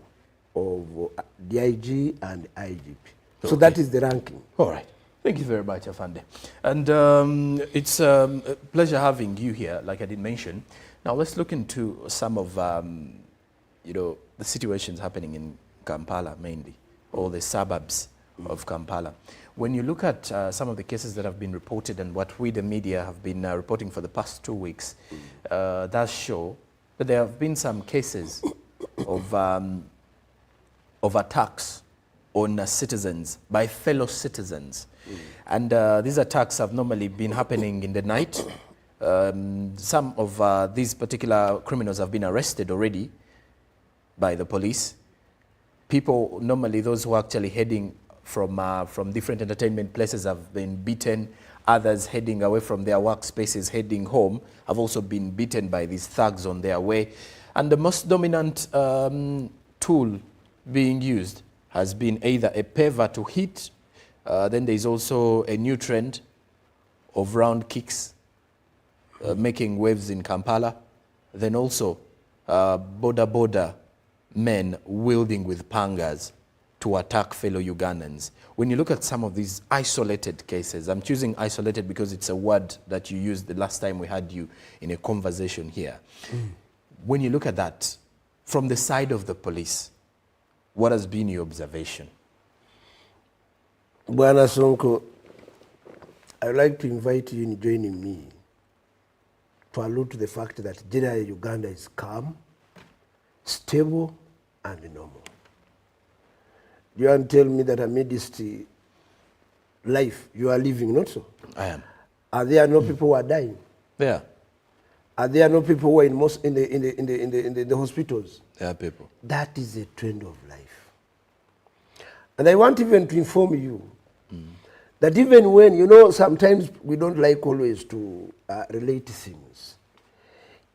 of DIG and IGP. So that is the ranking. All right. Thank you very much, Afande. And it's a pleasure having you here, like I did mention. Now let's look into some of, you know, the situations happening in Kampala mainly, or the suburbs of Kampala. When you look at some of the cases that have been reported and what we, the media, have been reporting for the past 2 weeks, does show that there have been some cases of attacks on citizens by fellow citizens. And these attacks have normally been happening in the night. Some of these particular criminals have been arrested already by the police. People, normally those who are actually heading from different entertainment places have been beaten. Others heading away from their workspaces, heading home, have also been beaten by these thugs on their way. And the most dominant tool being used has been either a paver to hit, then there's also a new trend of round kicks making waves in Kampala, then also border men wielding with pangas to attack fellow Ugandans. When you look at some of these isolated cases, I'm choosing isolated because it's a word that you used the last time we had you in a conversation here. When you look at that, from the side of the police, what has been your observation? Bwana Sonko, I'd like to invite you in joining me to allude to the fact that generally Uganda is calm, stable, and normal. You want to tell me that amidst life you are living, not so? I am. Are there no people who are dying? There. Are there no people who are in the hospitals? There are people. That is a trend of life. And I want even to inform you that even when, you know, sometimes we don't like always to relate things.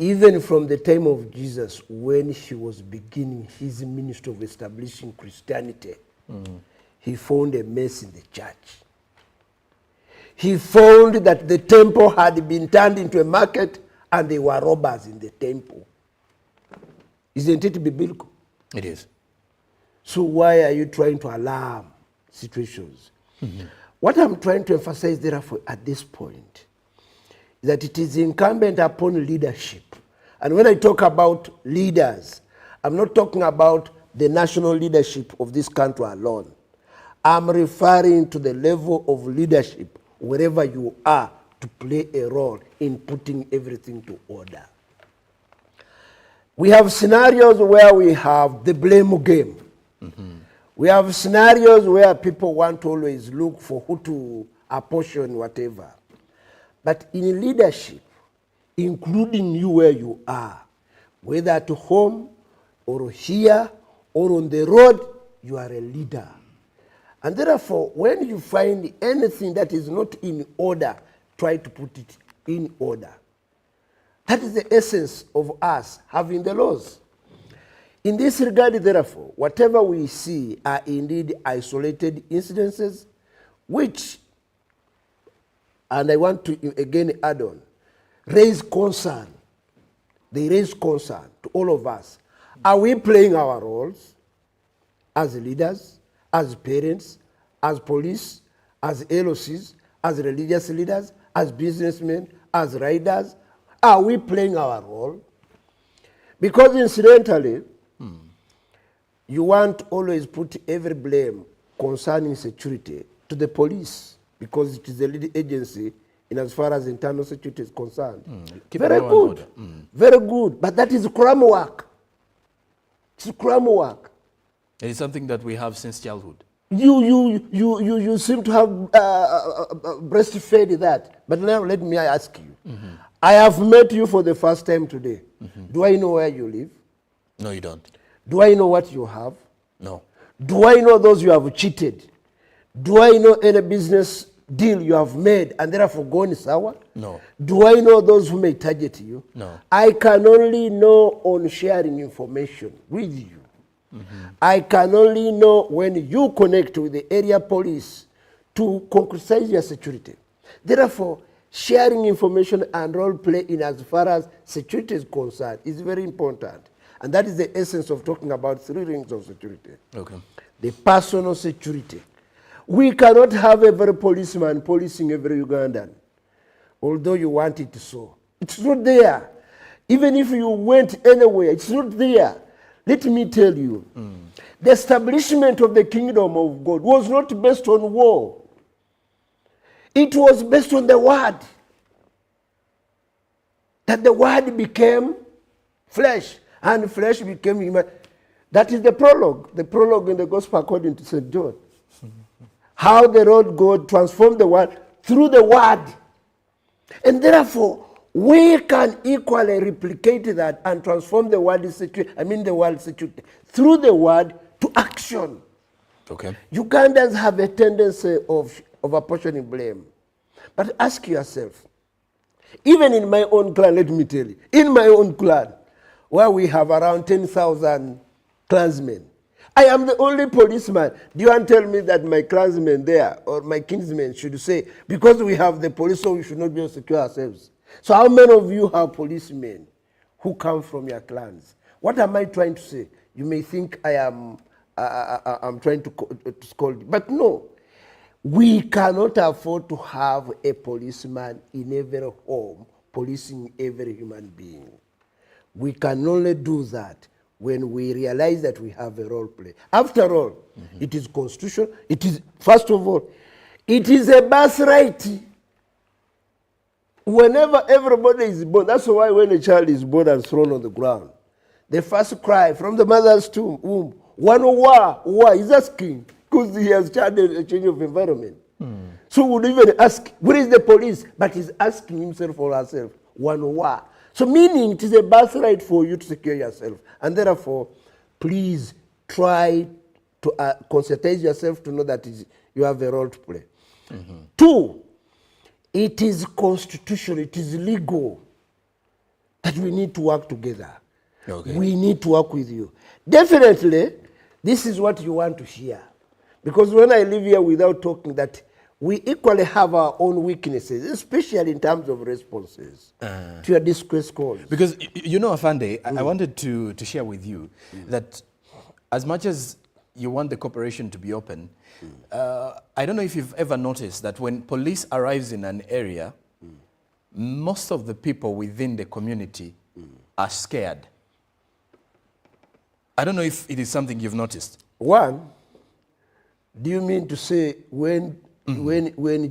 Even from the time of Jesus, when he was beginning his ministry of establishing Christianity, he found a mess in the church. He found that the temple had been turned into a market and there were robbers in the temple. Isn't it biblical? It is. So why are you trying to alarm situations? What I'm trying to emphasize therefore at this point is that it is incumbent upon leadership. And when I talk about leaders, I'm not talking about the national leadership of this country alone. I'm referring to the level of leadership wherever you are to play a role in putting everything to order. We have scenarios where we have the blame game. We have scenarios where people want to always look for who to apportion whatever. But in leadership, including you where you are, whether at home or here or on the road, you are a leader. And therefore, when you find anything that is not in order, try to put it in order. That is the essence of us having the laws. In this regard, therefore, whatever we see are indeed isolated incidences, which, and I want to again add on, raise concern. They raise concern to all of us. Are we playing our roles as leaders, as parents, as police, as LOCs, as religious leaders, as businessmen, as riders? Are we playing our role? Because incidentally, you want to always put every blame concerning security to the police because it is the lead agency in as far as internal security is concerned. Very good. Very good. But that is crime work. It's crime work. It is something that we have since childhood. You seem to have breastfed that. But now let me ask you. I have met you for the first time today. Do I know where you live? No, you don't. Do I know what you have? No. Do I know those you have cheated? Do I know any business deal you have made and therefore gone sour? No. Do I know those who may target you? No. I can only know on sharing information with you. I can only know when you connect with the area police to concretize your security. Therefore, sharing information and role play in as far as security is concerned is very important. And that is the essence of talking about 3 rings of security. Okay. The personal security. We cannot have every policeman policing every Ugandan, although you want it so. It's not there. Even if you went anywhere, it's not there. Let me tell you, the establishment of the kingdom of God was not based on war. It was based on the word. That the word became flesh, and flesh became human. That is the prologue in the gospel according to St. John. How the Lord God transformed the world through the word. And therefore, we can equally replicate that and transform the world security through the word to action. Okay. Ugandans have a tendency of apportioning blame. But ask yourself, even in my own clan, let me tell you, in my own clan, where we have around 10,000 clansmen. I am the only policeman. Do you want to tell me that my clansmen there or my kinsmen should say, because we have the police, so we should not be able to secure ourselves? So how many of you have policemen who come from your clans? What am I trying to say? You may think I'm trying to scold you, but no. We cannot afford to have a policeman in every home policing every human being. We can only do that when we realize that we have a role play. After all, it is constitutional. It is, first of all, it is a birthright. Whenever everybody is born, that's why when a child is born and thrown on the ground, the first cry from the mother's womb, why is asking, because he has had a change of environment. So would even ask, where is the police? But he's asking himself or herself, why? So meaning it is a birthright for you to secure yourself. And therefore, please try to conscientize yourself to know that you have a role to play. Two, it is constitutional, it is legal that we need to work together. Okay. We need to work with you. Definitely, this is what you want to hear. Because when I live here without talking, that we equally have our own weaknesses, especially in terms of responses to your distress calls. Because, you know, Afande, I wanted to share with you that as much as you want the cooperation to be open, I don't know if you've ever noticed that when police arrives in an area, most of the people within the community are scared. I don't know if it is something you've noticed. One, do you mean to say when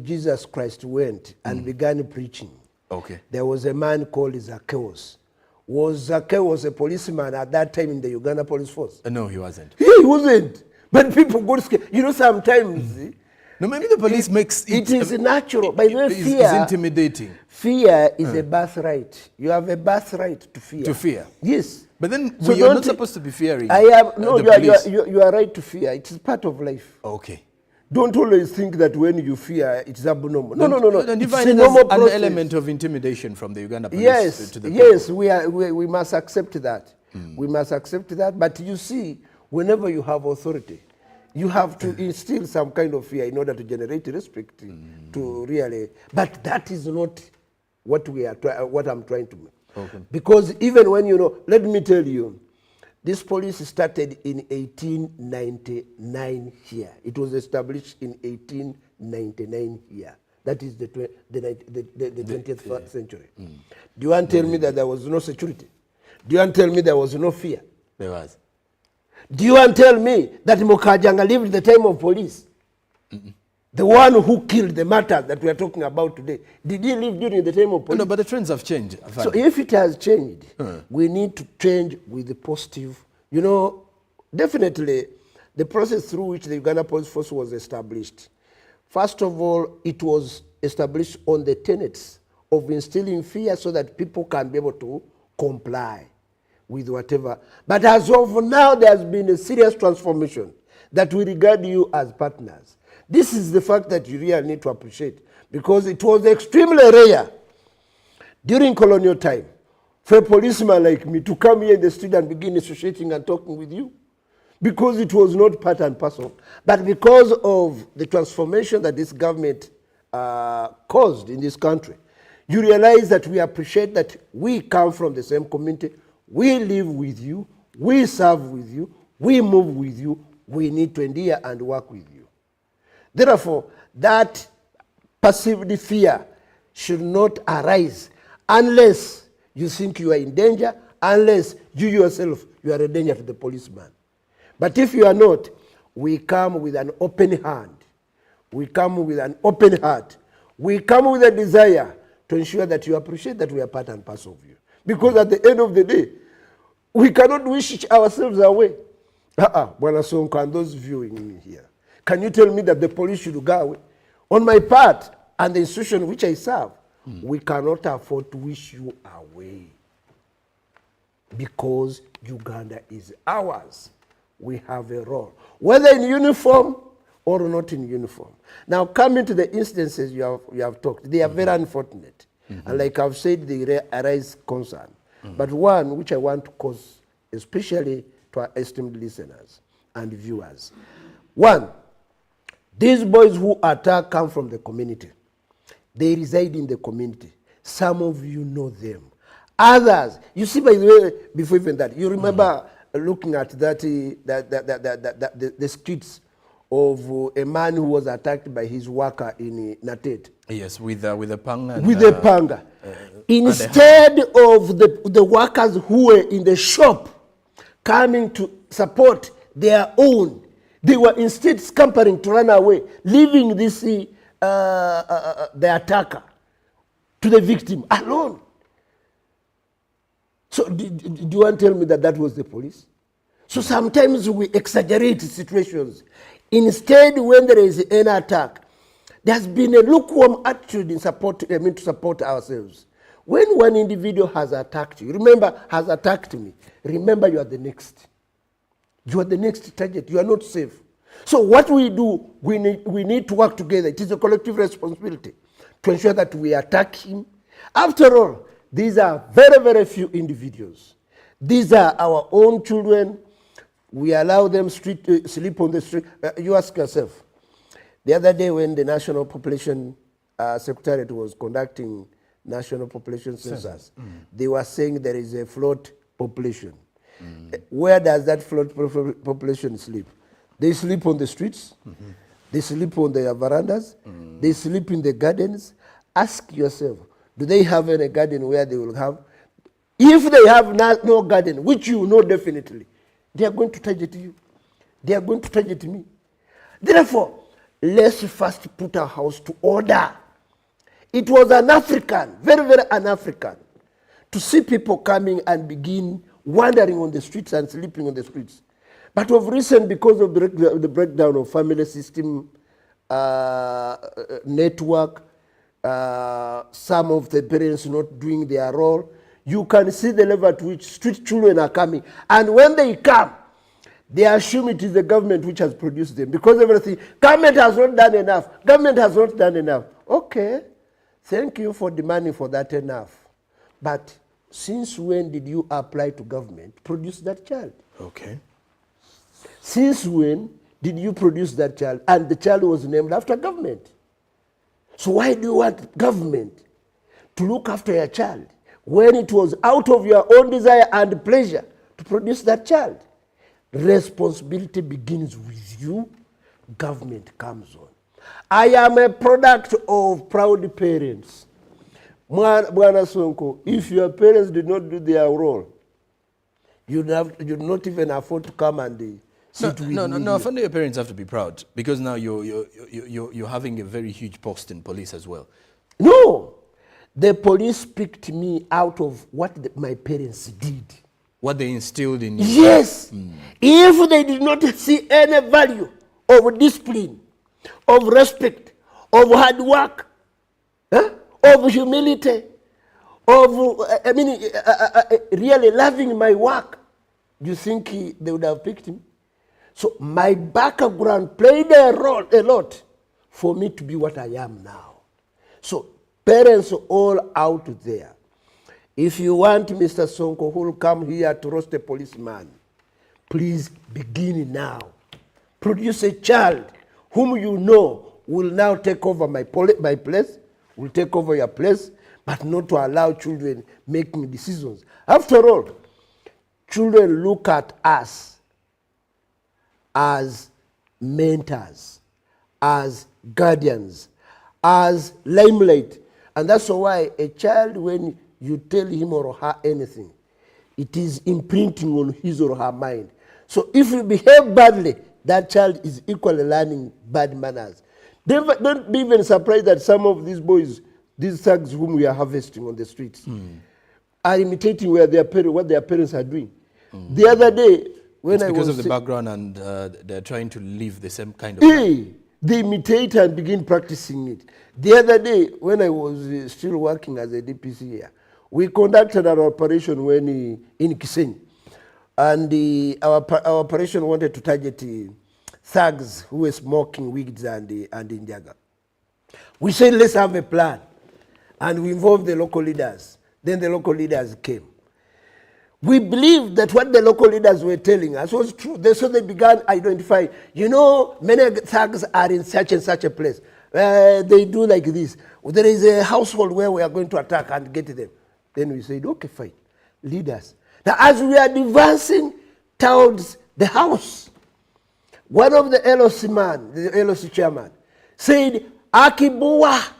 Jesus Christ went and began preaching, there was a man called Zacchaeus. Was Zacchaeus a policeman at that time in the Uganda police force? No, he wasn't. He wasn't. But people got scared. You know, sometimes... No, maybe the police makes it is natural. By the way, fear is intimidating. Fear is a birthright. You have a birthright to fear. To fear? Yes. But then So you're don't not supposed to be fearing no, the police. you are right to fear. It is part of life. Okay. Don't always think that when you fear, it's abnormal. No. Don't It's you a find normal there's an process. element of intimidation from the Uganda police Yes, to the people? yes, we must accept that. We must accept that. But you see, whenever you have authority, you have to instill some kind of fear in order to generate respect to really. But that is not what what I'm trying to make. Okay. Because even when let me tell you, this police started in 1899 here. It was established in 1899 here. That is the 20th century. Do you want to tell me that there was no security? Do you want to tell me there was no fear? There was. Do you want to tell me that Mukajanga lived the time of police? The one who killed the martyrs that we are talking about today, did he live during the time of police? No, but the trends have changed. So if it has changed, we need to change with the positive. You know, definitely the process through which the Uganda Police Force was established, first of all, it was established on the tenets of instilling fear so that people can be able to comply with whatever. But as of now, there has been a serious transformation that we regard you as partners. This is the fact that you really need to appreciate, because it was extremely rare during colonial time for a policeman like me to come here in the street and begin associating and talking with you, because it was not part and parcel. But because of the transformation that this government caused in this country, you realize that we appreciate that we come from the same community, we live with you, we serve with you, we move with you, we need to endure and work with you. Therefore, that perceived fear should not arise unless you think you are in danger, unless you yourself, you are a danger to the policeman. But if you are not, we come with an open hand. We come with an open heart. We come with a desire to ensure that you appreciate that we are part and parcel of you. Because at the end of the day, we cannot wish ourselves away. Bwana Sonko and those viewing me here, can you tell me that the police should go away? On my part and the institution which I serve, we cannot afford to wish you away. Because Uganda is ours. We have a role, whether in uniform or not in uniform. Now, coming to the instances you have talked, they are very unfortunate. And like I've said, they arise concern. but one which I want to cause, especially to our esteemed listeners and viewers. One, these boys who attack come from the community. They reside in the community. Some of you know them. Others, you see, by the way, before even that, you remember looking at the streets of a man who was attacked by his worker in Natet. Yes, with a panga. With a panga. Instead of the workers who were in the shop coming to support their own, they were instead scampering to run away, leaving this the attacker to the victim alone. So do you want to tell me that that was the police? So sometimes we exaggerate situations. Instead, when there is an attack, there's been a lukewarm attitude in support, to support ourselves. When one individual has attacked you, remember, has attacked me, remember you are the next. You are the next target. You are not safe. So what we do, we need to work together. It is a collective responsibility to ensure that we attack him. After all, these are very, very few individuals. These are our own children. We allow them sleep on the street. You ask yourself, the other day when the National Population Secretariat was conducting national population census, they were saying there is a float population. Where does that float population sleep? They sleep on the streets. They sleep on their verandas. They sleep in the gardens. Ask yourself, do they have any garden where they will have? If they have no garden, which you know definitely, they are going to target you. They are going to target me. Therefore, let's first put our house to order. It was an African, very, very un-African, to see people coming and begin wandering on the streets and sleeping on the streets. But of recent, because of the breakdown of family system, network, some of the parents not doing their role, you can see the level at which street children are coming. And when they come, they assume it is the government which has produced them. Because everything, government has not done enough. Government has not done enough. Okay, thank you for demanding for that enough. But since when did you apply to government to produce that child? Okay. Since when did you produce that child? And the child was named after government. So why do you want government to look after your child when it was out of your own desire and pleasure to produce that child? Responsibility begins with you. Government comes on. I am a product of proud parents. Bwana Sonko, if your parents did not do their role, you'd not even afford to come and sit with me. No, I find your parents have to be proud because now you're having a very huge post in police as well. No, the police picked me out of what my parents did. What they instilled in you. Yes. If they did not see any value of discipline, of respect, of hard work, of humility, of, really loving my work, do you think they would have picked me? So my background played a lot for me to be what I am now. So parents all out there, if you want Mr. Sonko who will come here to roast a policeman, please begin now. Produce a child whom you know will now take over my place, will take over your place, but not to allow children making decisions. After all, children look at us as mentors, as guardians, as limelight. And that's why a child, when you tell him or her anything, it is imprinting on his or her mind. So if you behave badly, that child is equally learning bad manners. Don't be even surprised that some of these boys, these thugs whom we are harvesting on the streets, are imitating what their parents are doing. The other day, when it's I was... because of the background and they're trying to live the same kind of life. They imitate and begin practicing it. The other day, when I was still working as a DPC here, we conducted an operation in Kisenyi. And our operation wanted to target thugs who were smoking weeds and injaga. We said, let's have a plan. And we involved the local leaders. Then the local leaders came. We believed that what the local leaders were telling us was true. So they began identifying, you know, many thugs are in such and such a place. They do like this. There is a household where we are going to attack and get them. Then we said, okay, fine. Leaders. Now, as we are advancing towards the house, one of the LOC man, the LOC chairman, said, Akibua.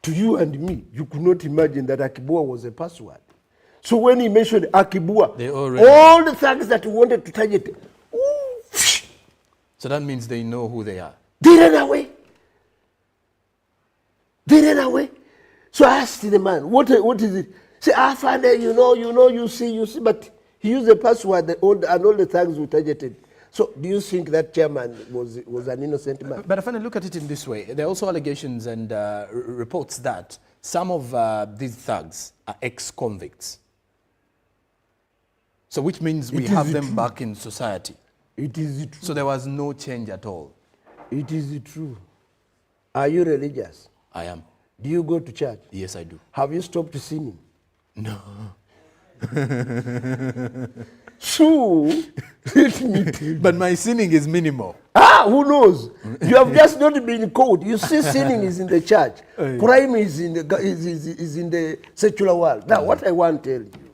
To you and me, you could not imagine that Akibua was a password. So when he mentioned Akibua, all the thugs that wanted to target, so that means they know who they are. They ran away. They ran away. So I asked the man, what is it? Say, Father, you see, but he used a password and all the thugs were targeted. So do you think that chairman was an innocent man? But Afande, look at it in this way. There are also allegations and reports that some of these thugs are ex-convicts. So which means we have them back in society. It is true. So there was no change at all. It is true. Are you religious? I am. Do you go to church? Yes, I do. Have you stopped sinning? No. So, let me tell you. But my sinning is minimal. Who knows? You have just not been caught. You see, sinning is in the church. Crime is in the secular world. Now, what I want to tell you,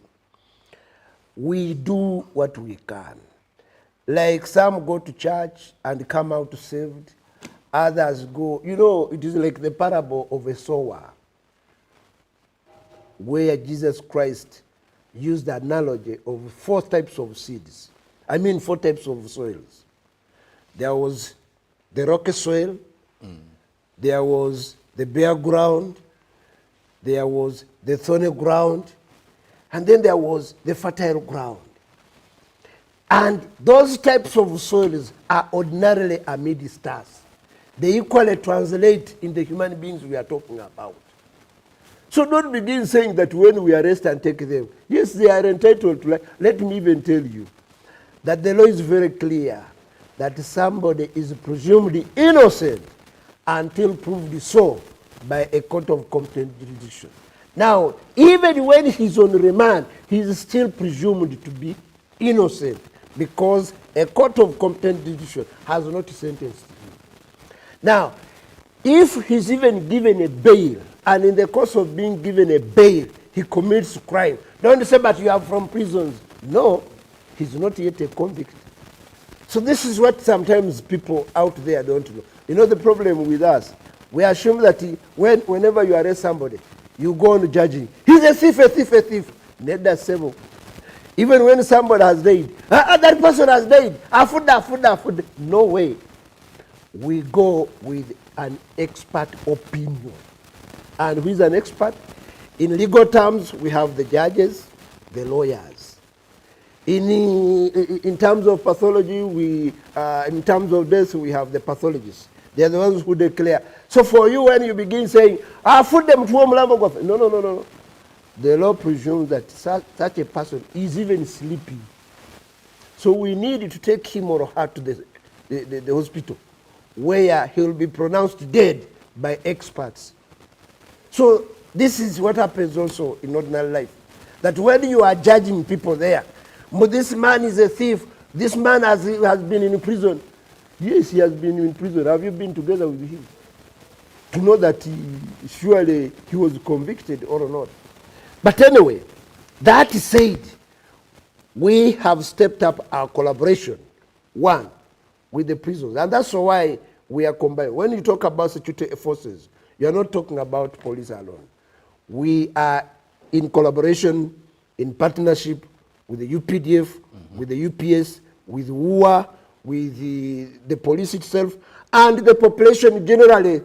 we do what we can. Like some go to church and come out saved. Others go, it is like the parable of a sower, where Jesus Christ used the analogy of 4 types of seeds. 4 types of soils. There was the rocky soil, there was the bare ground, there was the thorny ground, and then there was the fertile ground. And those types of soils are ordinarily amid stars. They equally translate in the human beings we are talking about. So don't begin saying that when we arrest and take them, yes, they are entitled to life. Let me even tell you that the law is very clear that somebody is presumed innocent until proved so by a court of competent jurisdiction. Now, even when he's on remand, he's still presumed to be innocent because a court of competent jurisdiction has not sentenced him. Now, if he's even given a bail, and in the course of being given a bail, he commits crime, don't say, but you are from prisons. No, he's not yet a convict. So this is what sometimes people out there don't know. You know the problem with us? We assume that whenever you arrest somebody, you go on judging. He's a thief, a thief, a thief. Neither several. Even when somebody has died, that person has died. Food. No way. We go with an expert opinion. And who is an expert? In legal terms, we have the judges, the lawyers. In terms of pathology, in terms of death, we have the pathologists. They are the ones who declare. So for you, when you begin saying, food them to no. The law presumes that such a person is even sleeping. So we need to take him or her to the hospital, where he will be pronounced dead by experts. So this is what happens also in ordinary life. That when you are judging people there, but this man is a thief, this man has been in prison. Yes, he has been in prison. Have you been together with him? To know that surely he was convicted or not. But anyway, that said, we have stepped up our collaboration, one, with the prisons. And that's why we are combined. When you talk about security forces, you are not talking about police alone. We are in collaboration, in partnership with the UPDF, with the UPS, with WUA, with the police itself, and the population generally.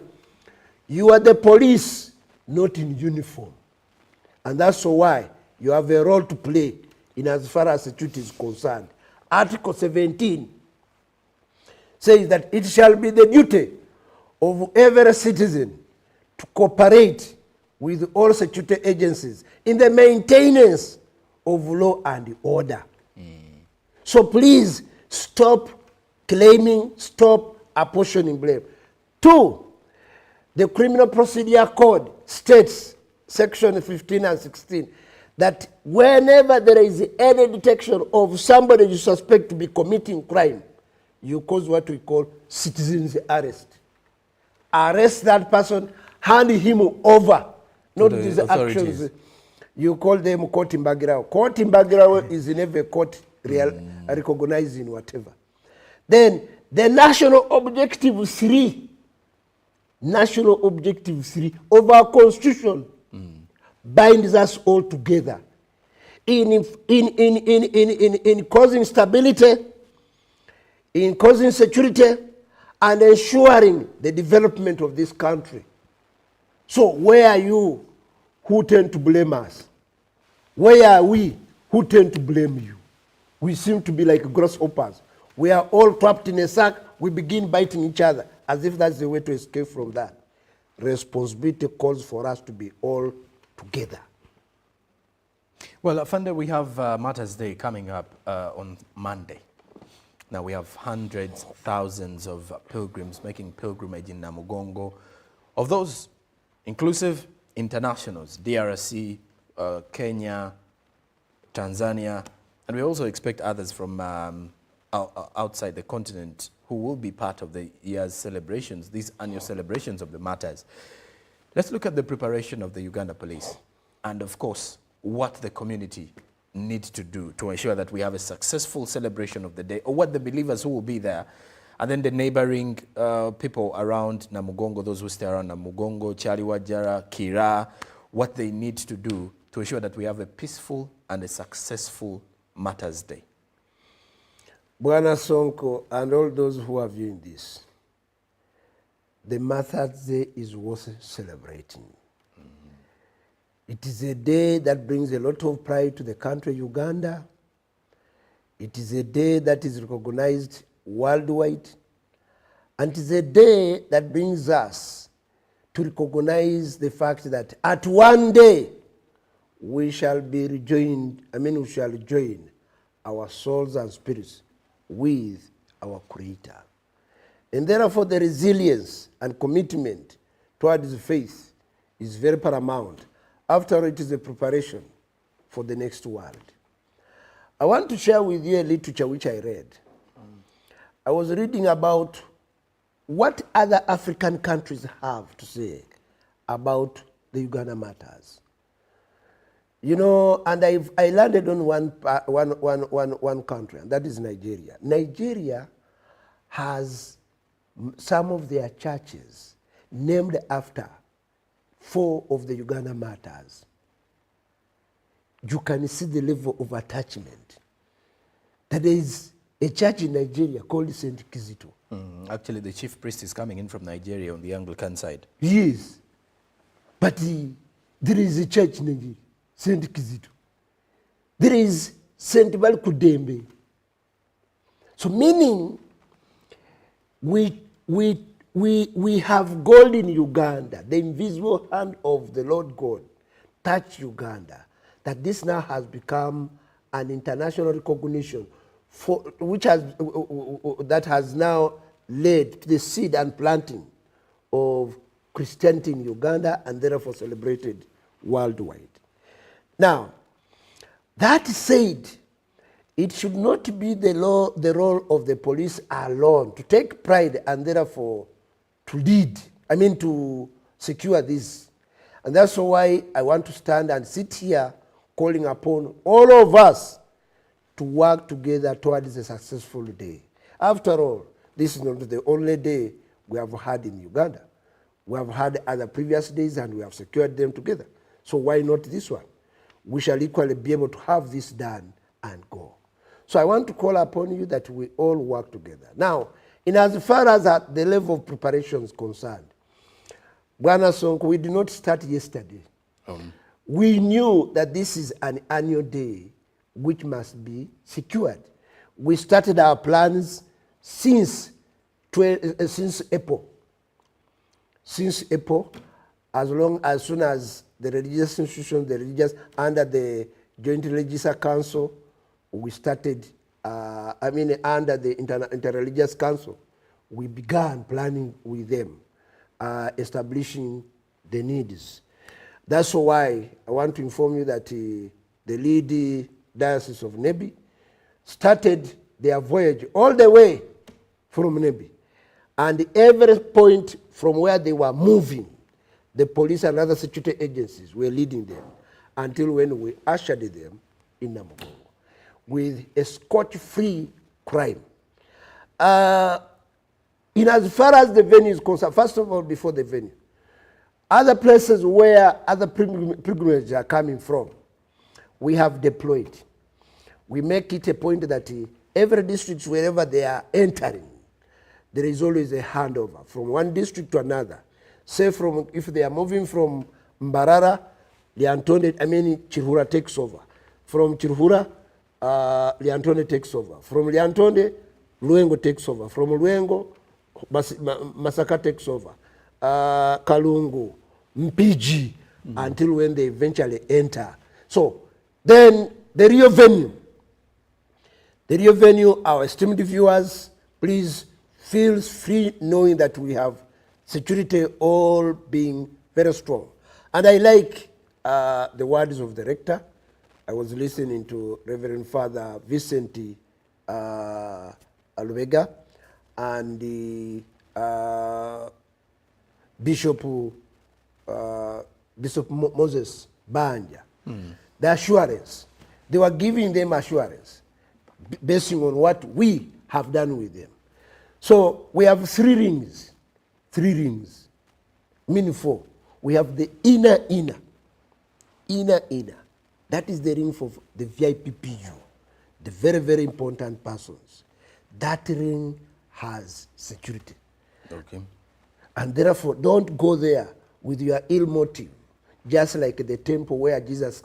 You are the police, not in uniform. And that's why you have a role to play in as far as security is concerned. Article 17 says that it shall be the duty of every citizen to cooperate with all security agencies in the maintenance of law and order. So please stop claiming, stop apportioning blame. 2, the Criminal Procedure Code states, section 15 and 16, that whenever there is any detection of somebody you suspect to be committing crime, you cause what we call citizen's arrest. Arrest that person, hand him over, not these actions. You call them court imbagirawo. Court imbagirawo is in every court recognizing whatever. Then the national objective 3 of our constitution binds us all together in causing stability, in causing security, and ensuring the development of this country. So where are you who tend to blame us? Where are we who tend to blame you? We seem to be like grasshoppers. We are all trapped in a sack. We begin biting each other as if that's the way to escape from that. Responsibility calls for us to be all together. Well, Afande, we have Martyrs' Day coming up on Monday. Now we have hundreds, thousands of pilgrims making pilgrimage in Namugongo. Of those, inclusive internationals, DRC, Kenya, Tanzania, and we also expect others from outside the continent who will be part of the year's celebrations, these annual celebrations of the martyrs. Let's look at the preparation of the Uganda police and, of course, what the community needs to do to ensure that we have a successful celebration of the day, or what the believers who will be there, and then the neighboring people around Namugongo, those who stay around Namugongo, Chaliwajara, Kira, what they need to do to ensure that we have a peaceful and a successful Martyrs' Day. Bwana Sonko and all those who are viewing this, the Martyrs' Day is worth celebrating. It is a day that brings a lot of pride to the country Uganda. It is a day that is recognized worldwide. And it is a day that brings us to recognize the fact that at one day we shall be rejoined, we shall join our souls and spirits with our Creator. And therefore the resilience and commitment towards faith is very paramount. After all, it is a preparation for the next world. I want to share with you a literature which I read. I was reading about what other African countries have to say about the Uganda matters. You know, and I landed on one country, and that is Nigeria. Nigeria has some of their churches named after 4 of the Uganda martyrs. You can see the level of attachment. There is a church in Nigeria called St. Kizito. Actually, the chief priest is coming in from Nigeria on the Anglican side. Yes. But there is a church in Nigeria, St. Kizito. There is St. Balkudembe. So meaning we have gold in Uganda. The invisible hand of the Lord God touched Uganda. That this now has become an international recognition that has now led to the seed and planting of Christianity in Uganda, and therefore celebrated worldwide. Now, that said, it should not be the role of the police alone to take pride and therefore to lead, to secure this. And that's why I want to stand and sit here calling upon all of us to work together towards a successful day. After all, this is not the only day we have had in Uganda. We have had other previous days and we have secured them together. So why not this one? We shall equally be able to have this done and go. So I want to call upon you that we all work together. Now, in as far as the level of preparation is concerned, Bwana Sonko, we did not start yesterday. We knew that this is an annual day which must be secured. We started our plans since April. Since April, as soon as the religious institutions, under the Joint Religious Council, we started, under the Interreligious Council, we began planning with them, establishing the needs. That's why I want to inform you that the lead diocese of Nebi, started their voyage all the way from Nebi. And every point from where they were moving, the police and other security agencies were leading them until when we ushered them in Namugongo with a scotch-free crime. In as far as the venue is concerned, first of all, before the venue, other places where other pilgrimages are coming from, we have deployed. We make it a point that every district, wherever they are entering, there is always a handover from one district to another. Say if they are moving from Mbarara, Chirhura takes over. From Chirhura, Liantone takes over. From Liantone, Luengo takes over. From Luengo, Masaka takes over. Kalungu, Mpiji, until when they eventually enter. So then the real venue, our esteemed viewers, please feel free knowing that we have security all being very strong. And I like the words of the rector. I was listening to Reverend Father Vicente Alvega and the Bishop Moses Banja. The assurance, they were giving them assurance basing on what we have done with them. So we have three rings, meaning four. We have the inner. That is the ring for the VIPPU, the very, very important persons. That ring has security. Okay. And therefore, don't go there with your ill motive. Just like the temple where Jesus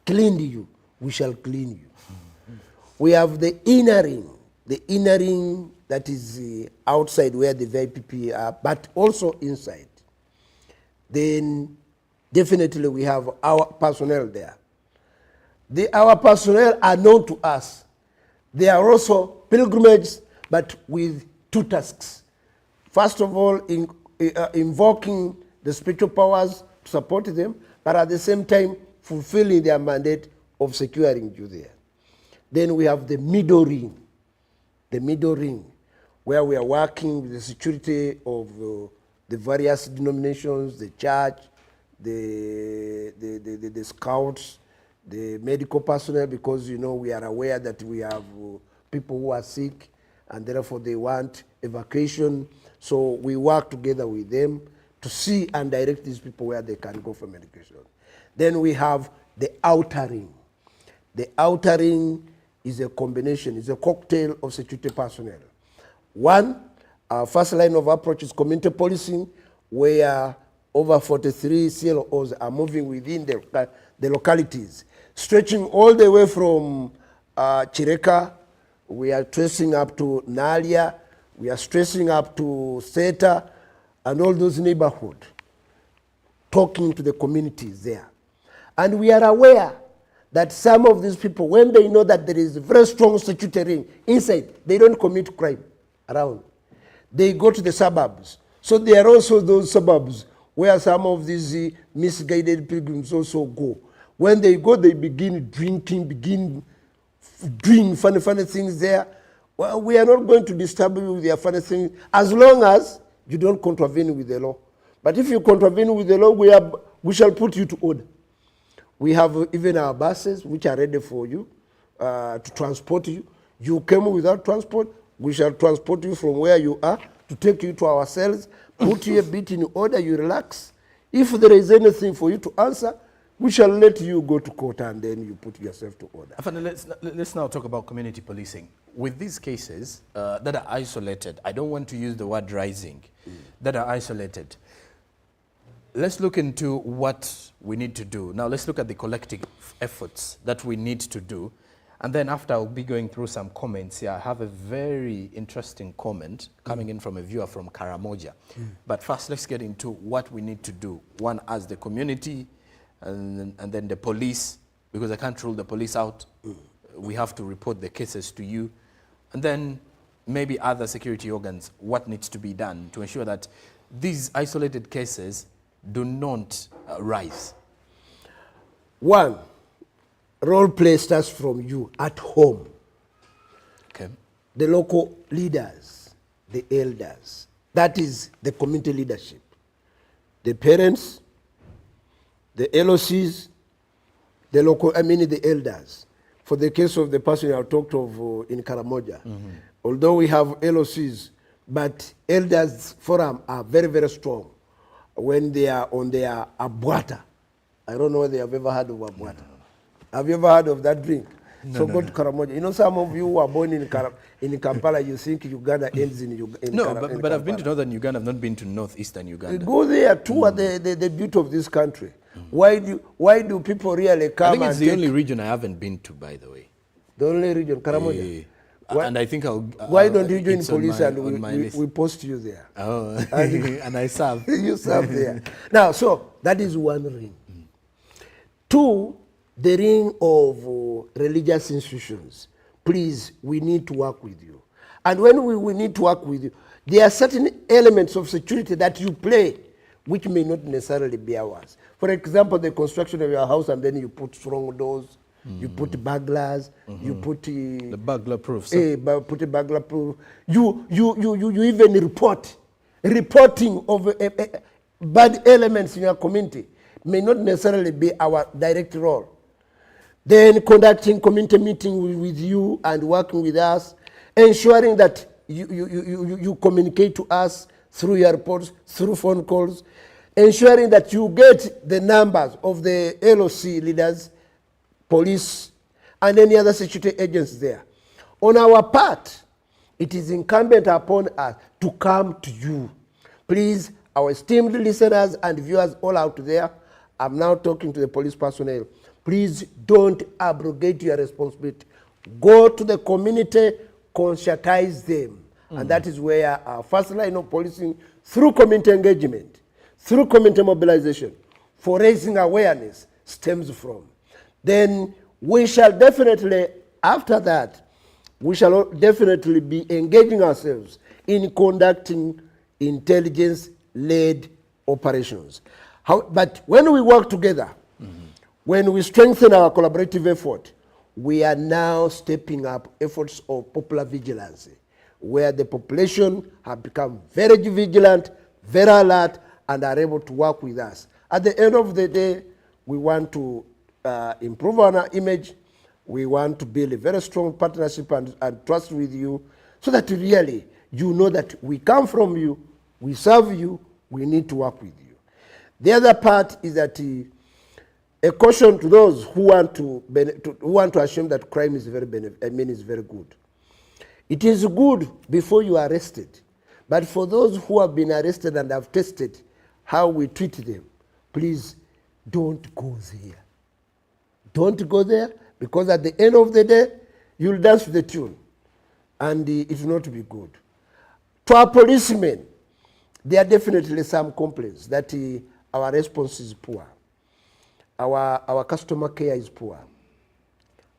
cleaned you, we shall clean you. We have the inner ring that is outside where the VIPP are, but also inside. Then definitely we have our personnel there. Our personnel are known to us. They are also pilgrimages, but with two tasks. First of all, invoking the spiritual powers to support them, but at the same time fulfilling their mandate of securing you there. Then we have the middle ring, where we are working with the security of the various denominations, the church, the scouts, the medical personnel, because we are aware that we have people who are sick and therefore they want evacuation. So we work together with them to see and direct these people where they can go for medication. Then we have the outer ring. The outer ring is a combination, is a cocktail of security personnel. One, our first line of approach is community policing, where over 43 CLOs are moving within the localities, stretching all the way from Chireka. We are tracing up to Nalia, we are stressing up to Seta, and all those neighborhoods, talking to the communities there. And we are aware that some of these people, when they know that there is a very strong security ring inside, they don't commit crime around. They go to the suburbs. So there are also those suburbs where some of these misguided pilgrims also go. When they go, they begin drinking, begin doing funny things there. Well, we are not going to disturb you with their funny things as long as you don't contravene with the law. But if you contravene with the law, we shall put you to order. We have even our buses which are ready for you to transport you. You came without transport, we shall transport you from where you are to take you to our cells, put you a bit in order, you relax. If there is anything for you to answer, we shall let you go to court and then you put yourself to order. Let's now talk about community policing. With these cases that are isolated, I don't want to use the word rising, that are isolated, let's look into what we need to do. Now let's look at the collective efforts that we need to do. And then after I'll be going through some comments here. I have a very interesting comment coming in from a viewer from Karamoja. But first let's get into what we need to do. One, as the community, and then the police, because I can't rule the police out. We have to report the cases to you. And then maybe other security organs, what needs to be done to ensure that these isolated cases do not rise. One, role play starts from you at home. Okay. The local leaders, the elders, that is the community leadership. The parents, the LOCs, the elders. For the case of the person I talked of in Karamoja, although we have LOCs, but elders forum are very, very strong when they are on their abwata. I don't know whether you have ever heard of abwata. No. Have you ever heard of that drink? No, so no, go no. to Karamoja. You know, some of you who are born in Kampala, you think Uganda ends in Uganda. No, but I've been to northern Uganda. I've not been to northeastern Uganda. Go there, tour the beauty of this country. Why do people really come? I think it's the only region I haven't been to, by the way. The only region, Karamoja. And I think I'll. Why don't you join police and we post you there? Oh, and I serve. You serve there. Now, so that is one ring. Two, the ring of religious institutions. Please, we need to work with you. And when we need to work with you, there are certain elements of security that you play which may not necessarily be ours. For example, the construction of your house and then you put strong doors, you put burglars, you put the burglar proof. Put a burglar proof. You even reporting of bad elements in your community may not necessarily be our direct role. Then conducting community meeting with you and working with us, ensuring that you communicate to us through your reports, through phone calls, ensuring that you get the numbers of the LOC leaders, police, and any other security agents there. On our part, it is incumbent upon us to come to you. Please, our esteemed listeners and viewers all out there, I'm now talking to the police personnel. Please don't abrogate your responsibility. Go to the community, conscientize them. And that is where our first line of policing, through community engagement, through community mobilization, for raising awareness, stems from. Then we shall definitely, after that, we shall definitely be engaging ourselves in conducting intelligence-led operations. But when we work together, when we strengthen our collaborative effort, we are now stepping up efforts of popular vigilance, where the population have become very vigilant, very alert, and are able to work with us. At the end of the day, we want to improve our image. We want to build a very strong partnership and trust with you, so that really you know that we come from you, we serve you, we need to work with you. The other part is that a caution to those who want to assume that crime is very good. It is good before you are arrested, but for those who have been arrested and have tested how we treat them, please don't go there. Don't go there, because at the end of the day, you'll dance to the tune, and it will not be good. To our policemen, there are definitely some complaints that our response is poor. Our customer care is poor.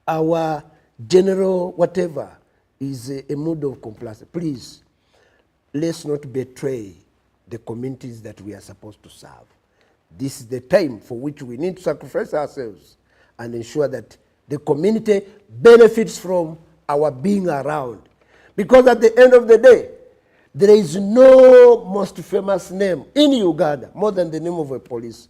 Our general whatever is a mood of complacency. Please, let's not betray the communities that we are supposed to serve. This is the time for which we need to sacrifice ourselves and ensure that the community benefits from our being around. Because at the end of the day, there is no most famous name in Uganda more than the name of a police.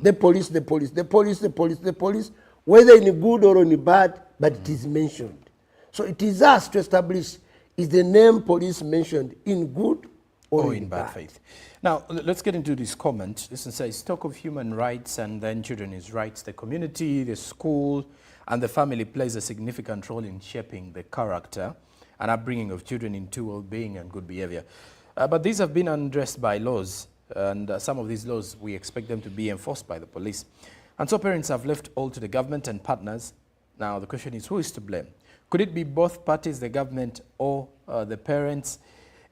The police, the police, the police, the police, the police, whether in good or in bad, but it is mentioned. So it is us to establish, is the name police mentioned in good or in bad faith. Now, let's get into this comment. This says, talk of human rights and then children's rights. The community, the school, and the family plays a significant role in shaping the character and upbringing of children into well-being and good behavior. But these have been addressed by laws, and some of these laws, we expect them to be enforced by the police. And so parents have left all to the government and partners. Now, the question is, who is to blame? Could it be both parties, the government or the parents?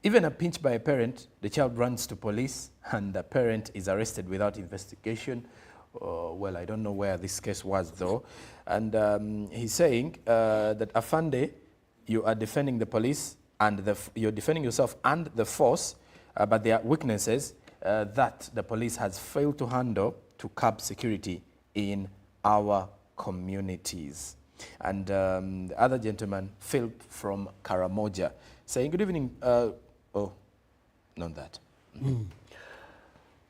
Even a pinch by a parent, the child runs to police and the parent is arrested without investigation. Well, I don't know where this case was though. And he's saying that Afande, you are defending the police and you're defending yourself and the force, but there are weaknesses that the police has failed to handle to curb security in our communities. And the other gentleman, Philip from Karamoja, saying, good evening. Oh, not that.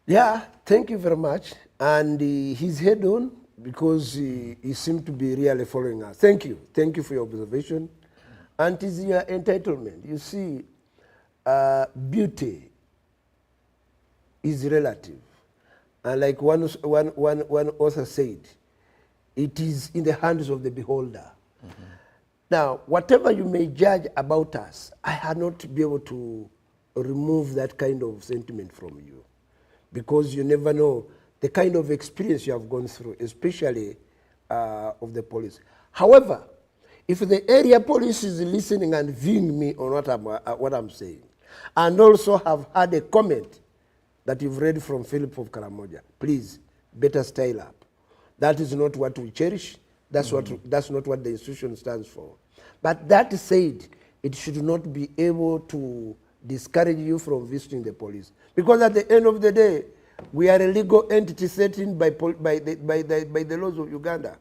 Yeah, thank you very much. And he's head on because he seemed to be really following us. Thank you. Thank you for your observation. And it is your entitlement. You see, beauty is relative. And like one author said, it is in the hands of the beholder. Now, whatever you may judge about us, I have not be able to remove that kind of sentiment from you, because you never know the kind of experience you have gone through, especially of the police. However, if the area police is listening and viewing me on what I'm saying, and also have had a comment that you've read from Philip of Karamoja, please, better style up. That is not what we cherish. That's not what the institution stands for. But that said, it should not be able to discourage you from visiting the police. Because at the end of the day, we are a legal entity set in by the laws of Uganda.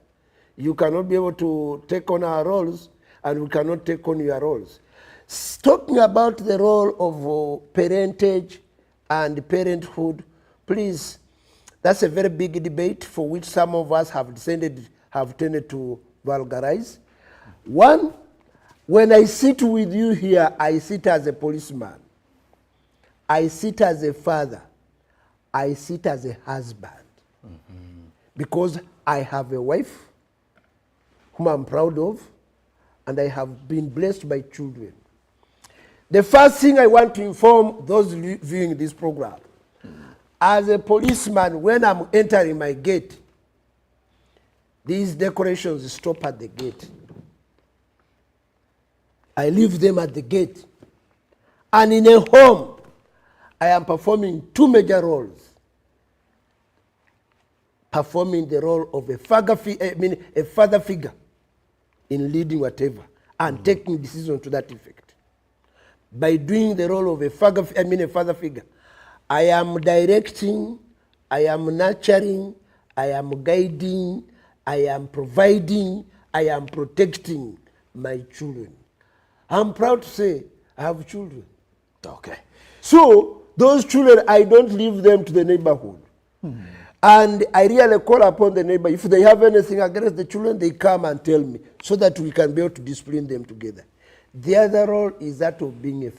You cannot be able to take on our roles, and we cannot take on your roles. Talking about the role of parentage and parenthood, please, that's a very big debate for which some of us have tended to vulgarize. One, when I sit with you here, I sit as a policeman. I sit as a father. I sit as a husband. Because I have a wife whom I'm proud of, and I have been blessed by children. The first thing I want to inform those viewing this program, as a policeman, when I'm entering my gate, these decorations stop at the gate. I leave them at the gate. And in a home, I am performing two major roles. Performing the role of a father figure in leading whatever and taking decisions to that effect. By doing the role of a father figure, I am directing, I am nurturing, I am guiding, I am providing, I am protecting my children. I'm proud to say I have children. Okay. So those children, I don't leave them to the neighborhood. And I really call upon the neighbor, if they have anything against the children, they come and tell me so that we can be able to discipline them together. The other role is that of being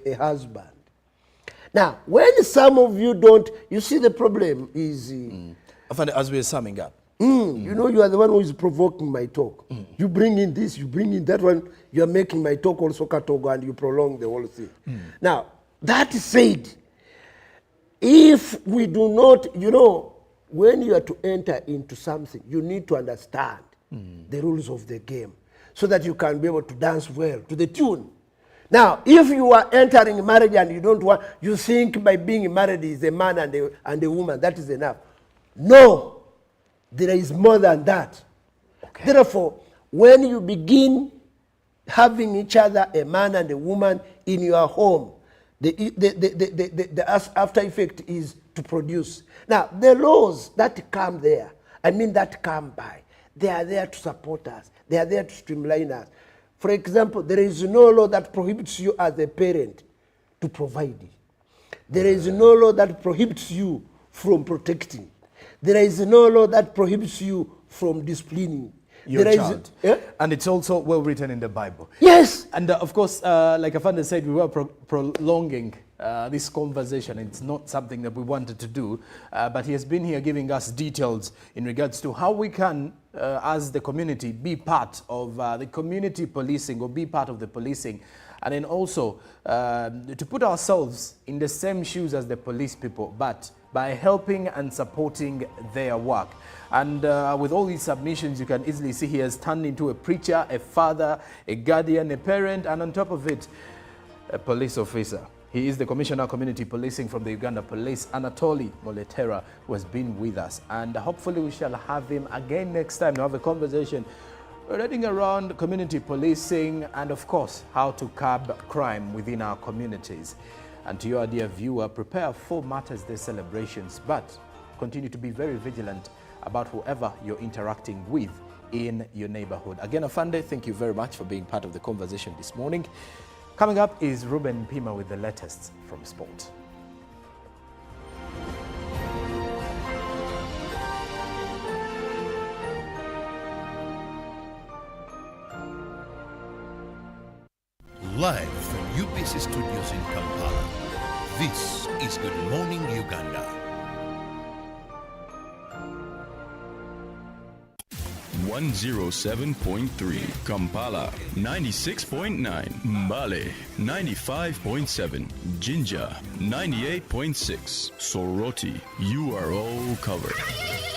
a husband. Now, when some of you don't, you see the problem is... As we're summing up. You know, you are the one who is provoking my talk. You bring in this, you bring in that one, you are making my talk also katogo, and you prolong the whole thing. Now, that said, if we do not, you know, when you are to enter into something, you need to understand the rules of the game so that you can be able to dance well to the tune. Now, if you are entering marriage and you don't want, you think by being married is a man and a woman, that is enough. No, there is more than that. Okay. Therefore, when you begin having each other, a man and a woman in your home, the after effect is to produce. Now, the laws that come there, that come by, they are there to support us. They are there to streamline us. For example, there is no law that prohibits you as a parent to provide. There is no law that prohibits you from protecting. There is no law that prohibits you from disciplining. Your child. And it's also well written in the Bible. Yes. And of course, like Afanda said, we were prolonging this conversation. It's not something that we wanted to do, but he has been here giving us details in regards to how we can, as the community, be part of the community policing or be part of the policing. And then also to put ourselves in the same shoes as the police people, but by helping and supporting their work. And with all these submissions, you can easily see he has turned into a preacher, a father, a guardian, a parent, and on top of it, a police officer. He is the Commissioner of Community Policing from the Uganda Police, Anatoli Moletera, who has been with us. And hopefully we shall have him again next time to have a conversation relating around community policing and, of course, how to curb crime within our communities. And to your dear viewer, prepare for Matters Day celebrations, but continue to be very vigilant about whoever you're interacting with in your neighborhood. Again, Afande, thank you very much for being part of the conversation this morning. Coming up is Ruben Pima with the latest from sport. Live from UBC Studios in Kampala, this is Good Morning Uganda. 107.3 Kampala, 96.9 Mbale, 95.7 Jinja, 98.6 Soroti. You are all covered.